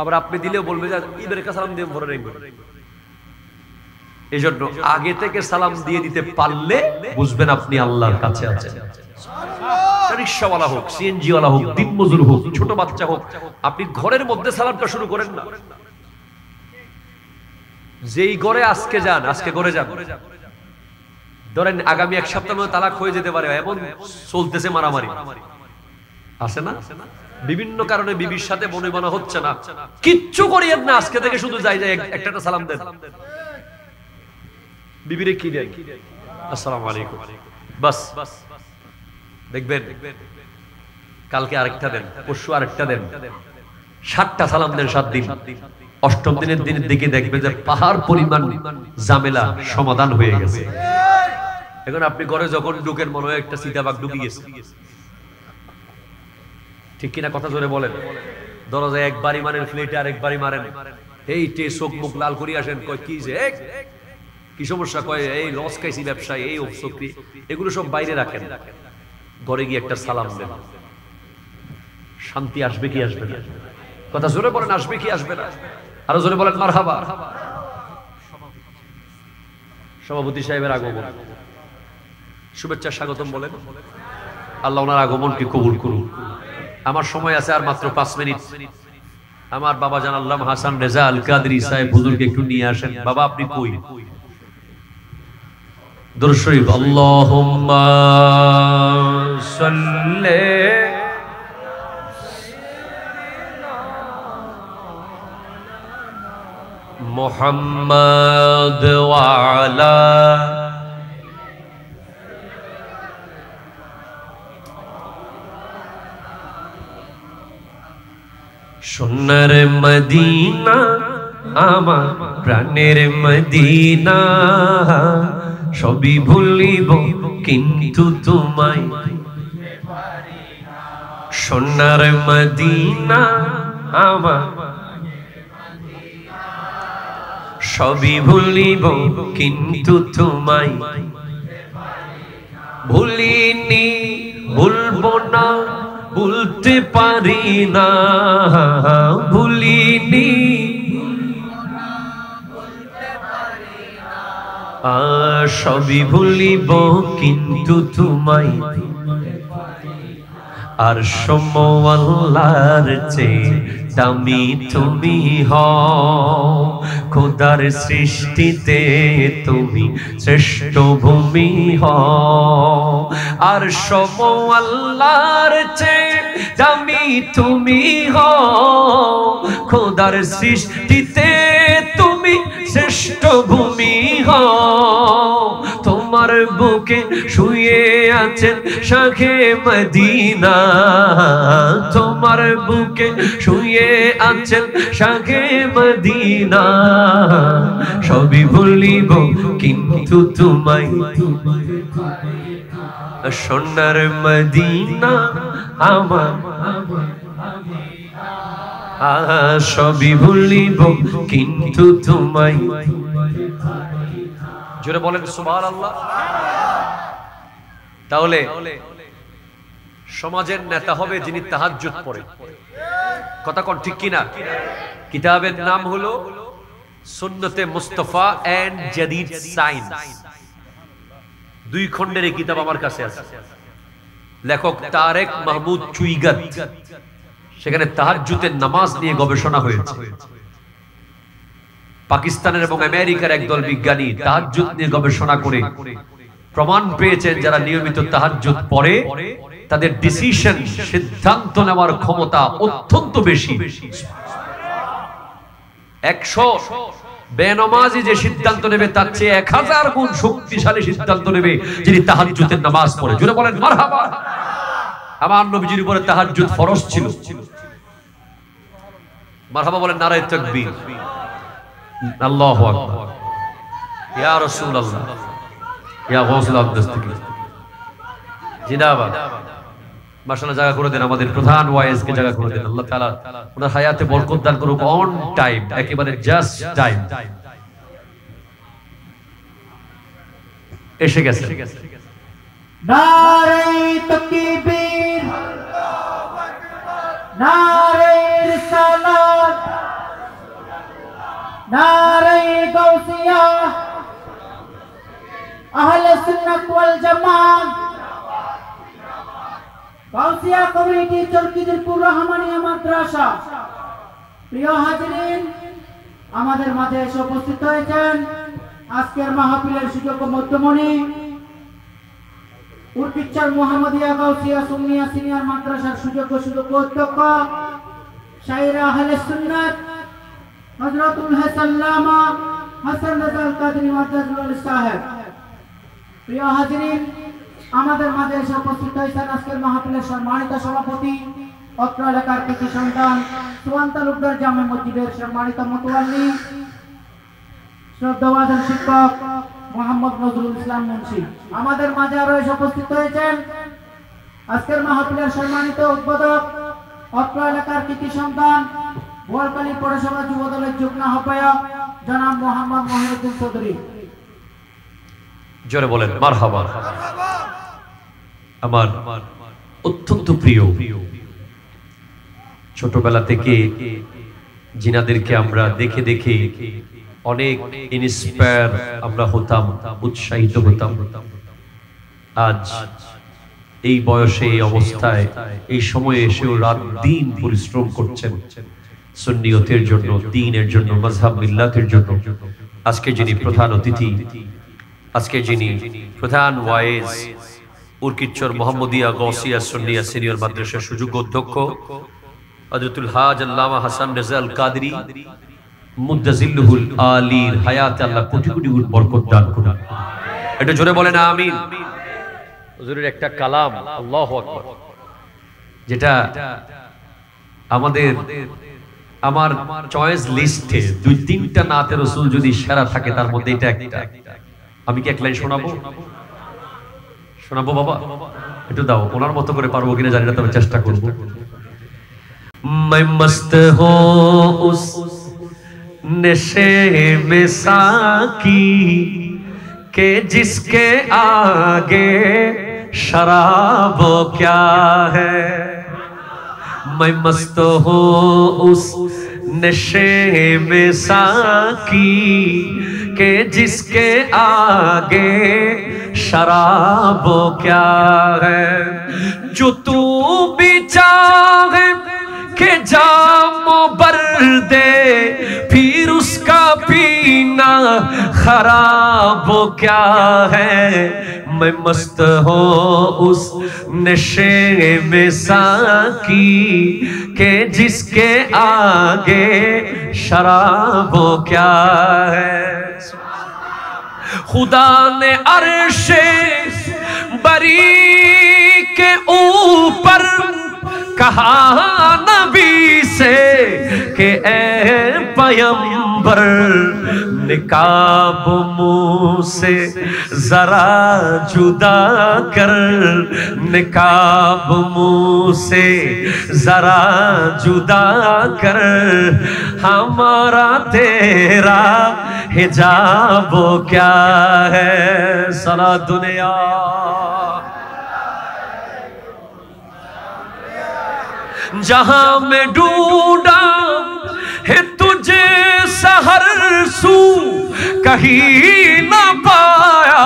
আবার আপনি দিলেও বলবে যে ইবের কাছে সালাম দিয়ে ভরে রেখে। এই জন্য আগে থেকে সালাম দিয়ে দিতে পারলে বুঝবেন আপনি আল্লাহর কাছে আছেন। রিকশাওয়ালা হোক, সিএনজি ওয়ালা হোক, দিনমজুর হোক, ছোট বাচ্চা হোক, আপনি ঘরের মধ্যে সালামটা শুরু করেন না। যেই ঘরে আজকে যান, আজকে ঘরে যান, ধরেন আগামী 1 সপ্তাহের মধ্যে তালাক হয়ে যেতে পারে, এমন চলতেছে মারামারি, আছে না? বিভিন্ন কারণে বিবির সাথে বনিবনা হচ্ছে না, কিচ্ছু করিয়েন না, আজকে থেকে শুধু যাই যাই একটা সালাম দেন। বিবিরে কি দেন? আসসালামু আলাইকুম, বাস। দেখবেন কালকে আরেকটা দেন, পরশু আরেকটা দেন, 7টা সালাম দেন 7 দিন। 8ম দিনের দিকে দেখবেন যে পাহাড় পরিমাণ ঝামেলা সমাধান হয়ে গেছে। এখন আপনি ঘরে যখন ঢুকেন মনে হয় একটা চিতাবাঘ ঢুকে গেছে। ঠিক কিনা? কথা জোরে বলেন। দরজায় একবারই মারেন, ফ্লেটে আরেকবারই মারেন, এই টে চোখ মুখ লাল করে আসেন, কয় কি যে কি সমস্যা, কয় এই লস খাইছি ব্যবসায়, এই অবসক্রি, এগুলো সব বাইরে রাখেন, ঘরে গিয়ে একটা সালাম দেন। শান্তি আসবে কি আসবে না? কথা জোরে বলেন, আসবে কি আসবে না? আরো জোরে বলেন মারহাবা। সভাপতি সাহেবের আগমন, শুভেচ্ছা স্বাগতম বলেন। আল্লাহ ওনার আগমনকে কবুল করুন। আমার সময় আছে আর মাত্র 5 মিনিট। আমার বাবা জান আল্লামা হাসান রেজা আল কাদরি সাহেব হুজুরকে একটু নিয়ে আসেন। বাবা আপনি কই? দরুদ শরীফ। আল্লাহুম্মা সাল্লি মুহাম্মাদ ওয়া আলা সোনার মদিনা আমার প্রাণের মদিনা সবই ভুলিব কিন্তু তোমায় সোনার মদিনা আমার সবই ভুলিব কিন্তু তোমায় ভুলিনি ভুলবো না ভুলতে পারি না ভুলিনি সবই ভুলিব কিন্তু তোমায় আর সমওয়ালার চেয়ে দামি তুমি হও খোদার সৃষ্টিতে তুমি শ্রেষ্ঠ ভূমি হও আর সমওয়ালার চেয়ে দামি তুমি হও খোদার সৃষ্টিতে তুমি শ্রেষ্ঠ ভূমি হও তোমার বুকে শুয়ে আছেন শাহে মদিনা তোমার বুকে শুয়ে আছেন শাহে মদিনা সবই ভুলিব কিন্তু তোমায় সোনার মদিনা আমার সবই ভুলিব কিন্তু তোমায় জোরে বলেন সুবহানাল্লাহ। তাহলে সমাজের নেতা হবে যিনি তাহাজ্জুদ পড়ে, কথা কোন ঠিক কিনা? কিতাবের নাম হলো সুন্নতে মুস্তাফা এন্ড জাদিদ সায়েন্স, 2 খণ্ডের এই কিতাব আমার কাছে আছে। লেখক তারেক মাহমুদ চুইগাত, সেখানে তাহাজ্জুদের নামাজ নিয়ে গবেষণা হয়েছে। পাকিস্তানের এবং আমেরিকার একদল বিজ্ঞানী তাহাজ্জুদ নিয়ে গবেষণা করে প্রমাণ পেয়েছেন যারা নিয়মিত তাহাজ্জুদ পড়ে তাদের ডিসিশন সিদ্ধান্ত নেওয়ার ক্ষমতা অত্যন্ত বেশি। 100 বেনামাজি যে সিদ্ধান্ত নেবে তার চেয়ে 1000 গুণ শক্তিশালী সিদ্ধান্ত নেবে যিনি তাহাজ্জুদের নামাজ পড়ে। জোরে বলেন মারহাবা। আমার নবীজির উপরে তাহাজ্জুদ ফরজ ছিল। মারহাবা বলেন নারায়ে তাকবীর। আল্লাহু আকবার। ইয়া রাসূলুল্লাহ ইয়া গাউসুল আবদস্তিকি জিন্দাবাদ। মাশাআল্লাহ, জায়গা করে দেন আমাদের প্রধান ওয়াইজ কে, জায়গা করে দেন। আল্লাহ তাআলা ওনার হায়াতে বরকত দান করুক। অন টাইম, একেবারে জাস্ট টাইম এসে গেছে। নারে তাকবীর, আল্লাহু আকবার, নারে রিসালাত, নারে গাউসিয়া, আহলে সুন্নাত ওয়াল জামাত, গাউসিয়া কমিটি চরকিদিরপুর রহমানিয়া মাদ্রাসা। প্রিয় হাজিরিন, আমাদের মাঝে এসে উপস্থিত হয়েছেন আজকের মাহফিলের সুযোগ্য মধ্যমণি উরকিচ্ছর মুহাম্মদিয়া গাউসিয়া সুন্নিয়া সিনিয়র মাদ্রাসার সুযোগ্য অধ্যক্ষ শাইরা আহলে সুন্নাত হযরতুল হাসান লামা হাসান রাজাল কাদরি মাদ্রাসুল সাহেব। প্রিয় হাজিরিন, আমাদের মাঝে এসে উপস্থিত হয়েছেন আজকের মাহফিলের সম্মানিত সভাপতি, অত্র এলাকার কৃতি সন্তান, সোয়ান তালুকদার জামে মসজিদের সম্মানিত মুতওয়াল্লি, শ্রদ্ধাভাজন শিক্ষক মোহাম্মদ নজরুল ইসলাম মুন্সি। আমাদের মাঝে আরো এসে উপস্থিত হয়েছেন আজকের মাহফিলের সম্মানিত উদ্বোধক, অত্র এলাকার কৃতি সন্তান, বোয়ালখালী পৌরসভা যুব দলের যুগ্ম আহ্বায়ক জনাব মোহাম্মদ মহিউদ্দিন চৌধুরী। জোরে বলেন মারহাবা। আমার অত্যন্ত প্রিয়, ছোটবেলা থেকে জিনাদেরকে আমরা দেখে দেখে অনেক ইন্সপায়ার আমরা হতাম, উৎসাহিত হতাম। আজ এই বয়সে, এই অবস্থায়, এই সময়ে এসেও রাত দিন পরিশ্রম করছেন সুন্নিয়তের জন্য, দ্বীনের জন্য, মাযহাব মিল্লাতের জন্য। আজকে যিনি প্রধান অতিথি, আজকে যিনি প্রধান ওয়াইজ উরকিচ্ছর মুহাম্মদিয়া গাউসিয়া সুন্নিয়া সিনিয়র মাদ্রাসার সুযোগ্য অধ্যক্ষ হযরতুল হাজ আল্লামা হাসান রাজাল কাদরি মুদ্দাজিল্লুহুল আলীর হায়াতে আল্লাহ কোটি কোটি গুণ বরকত দান করুন। এটা জোরে বলেন আমিন। হুজুরের একটা কালাম আল্লাহু আকবার, যেটা আমাদের আমার চয়েস লিস্টে 2-3টা নাতে রাসূল যদি সেরা থাকে তার মধ্যে এটা একটা। আমি কি এক লাইন শোনাবো? শোনাবো বাবা? একটু দাও, ওনার মতো করে পারবো কিনা জানি না, তবে চেষ্টা করবো। मैं मस्त हो उस नशे में साकी के जिसके आगे शराब क्या है। मैं मस्त हो उस नशे में साकी के जिसके आगे शराब क्या है। जो तू भी चाहे के जाम भर दे फिर उसका पीना खराब क्या है। मैं मस्त हो उस नशे में साकी के जिसके आगे शराब क्या है। खुदा ने अर्शे बरी के ऊपर कहा नबी से कि ए पैगंबर निकाब मुंह से जरा जुदा कर, निकाब मुंह से जरा जुदा कर, हमारा तेरा हिजाब क्या है। सारा दुनिया जहां में ढूंढा है तुझे सहर सू कहीं ना पाया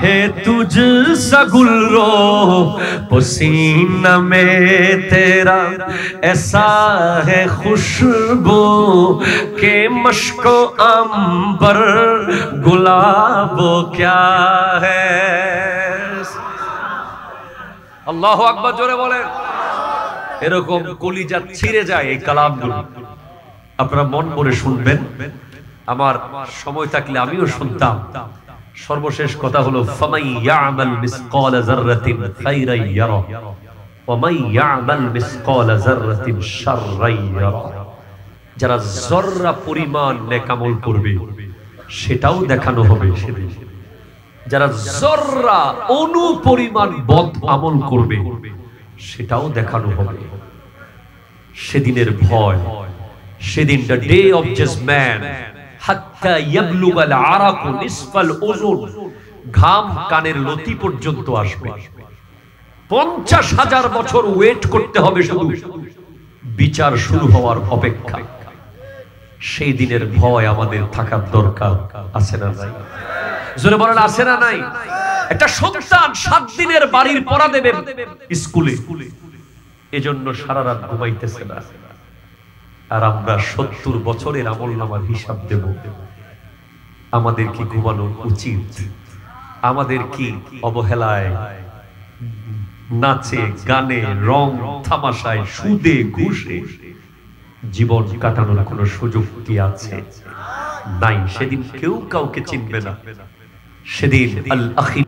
है तुझ सा गुलरो पसीना में तेरा ऐसा है खुशबू के मश्को अंबर गुलाब क्या है। अल्लाहु अकबर जोरे बोले। এরকম কলিজা ছিঁড়ে যায় এই কালামগুলো, আপনারা মন ভরে শুনবেন। আমার সময় থাকলে আমিও শুনতাম। সর্বশেষ কথা হলো ফামাই ইয়ামাল মিসকাল যাররাতিন খাইরান ইয়ারা ওয়া মান ইয়ামাল মিসকাল যাররাতিন শাররান ইয়ারা। যারা যররা পরিমাণ নেক আমল করবে সেটাও দেখানো হবে সেদিন। যারা যররা অণু পরিমাণ বদ আমল করবে সেটাও দেখানো হবে। সেদিনের ভয়, সেদিন দ্য ডে অফ জাজমেন্ট, হাত্তা ইয়াবলুগাল আরাকু নিসফাল উযুন, ঘাম কানের লতি পর্যন্ত আসবে। 50,000 বছর ওয়েট করতে হবে শুধু বিচার শুরু হওয়ার অপেক্ষা। সেই দিনের ভয় আমাদের থাকার দরকার আছে না নাই? জোরে বলেন আছে না নাই? একটা সন্তান 7 দিনের বাড়ির পড়া দেবে স্কুলে, এজন্য সারা রাত ঘুমাইতেছে না। আর আমরা 70 বছরের আমলনামার হিসাব দেব। আমাদের কি ঘুমানো উচিত? আমাদের কি অবহেলায়, নাচে গানে, রং তামাশায়, সুদে ঘুষে জীবন কাটানোর কোনো সুযোগ কি আছে? নাই। সেদিন কেউ কাউকে চিনবে না। সেদিন আল আখি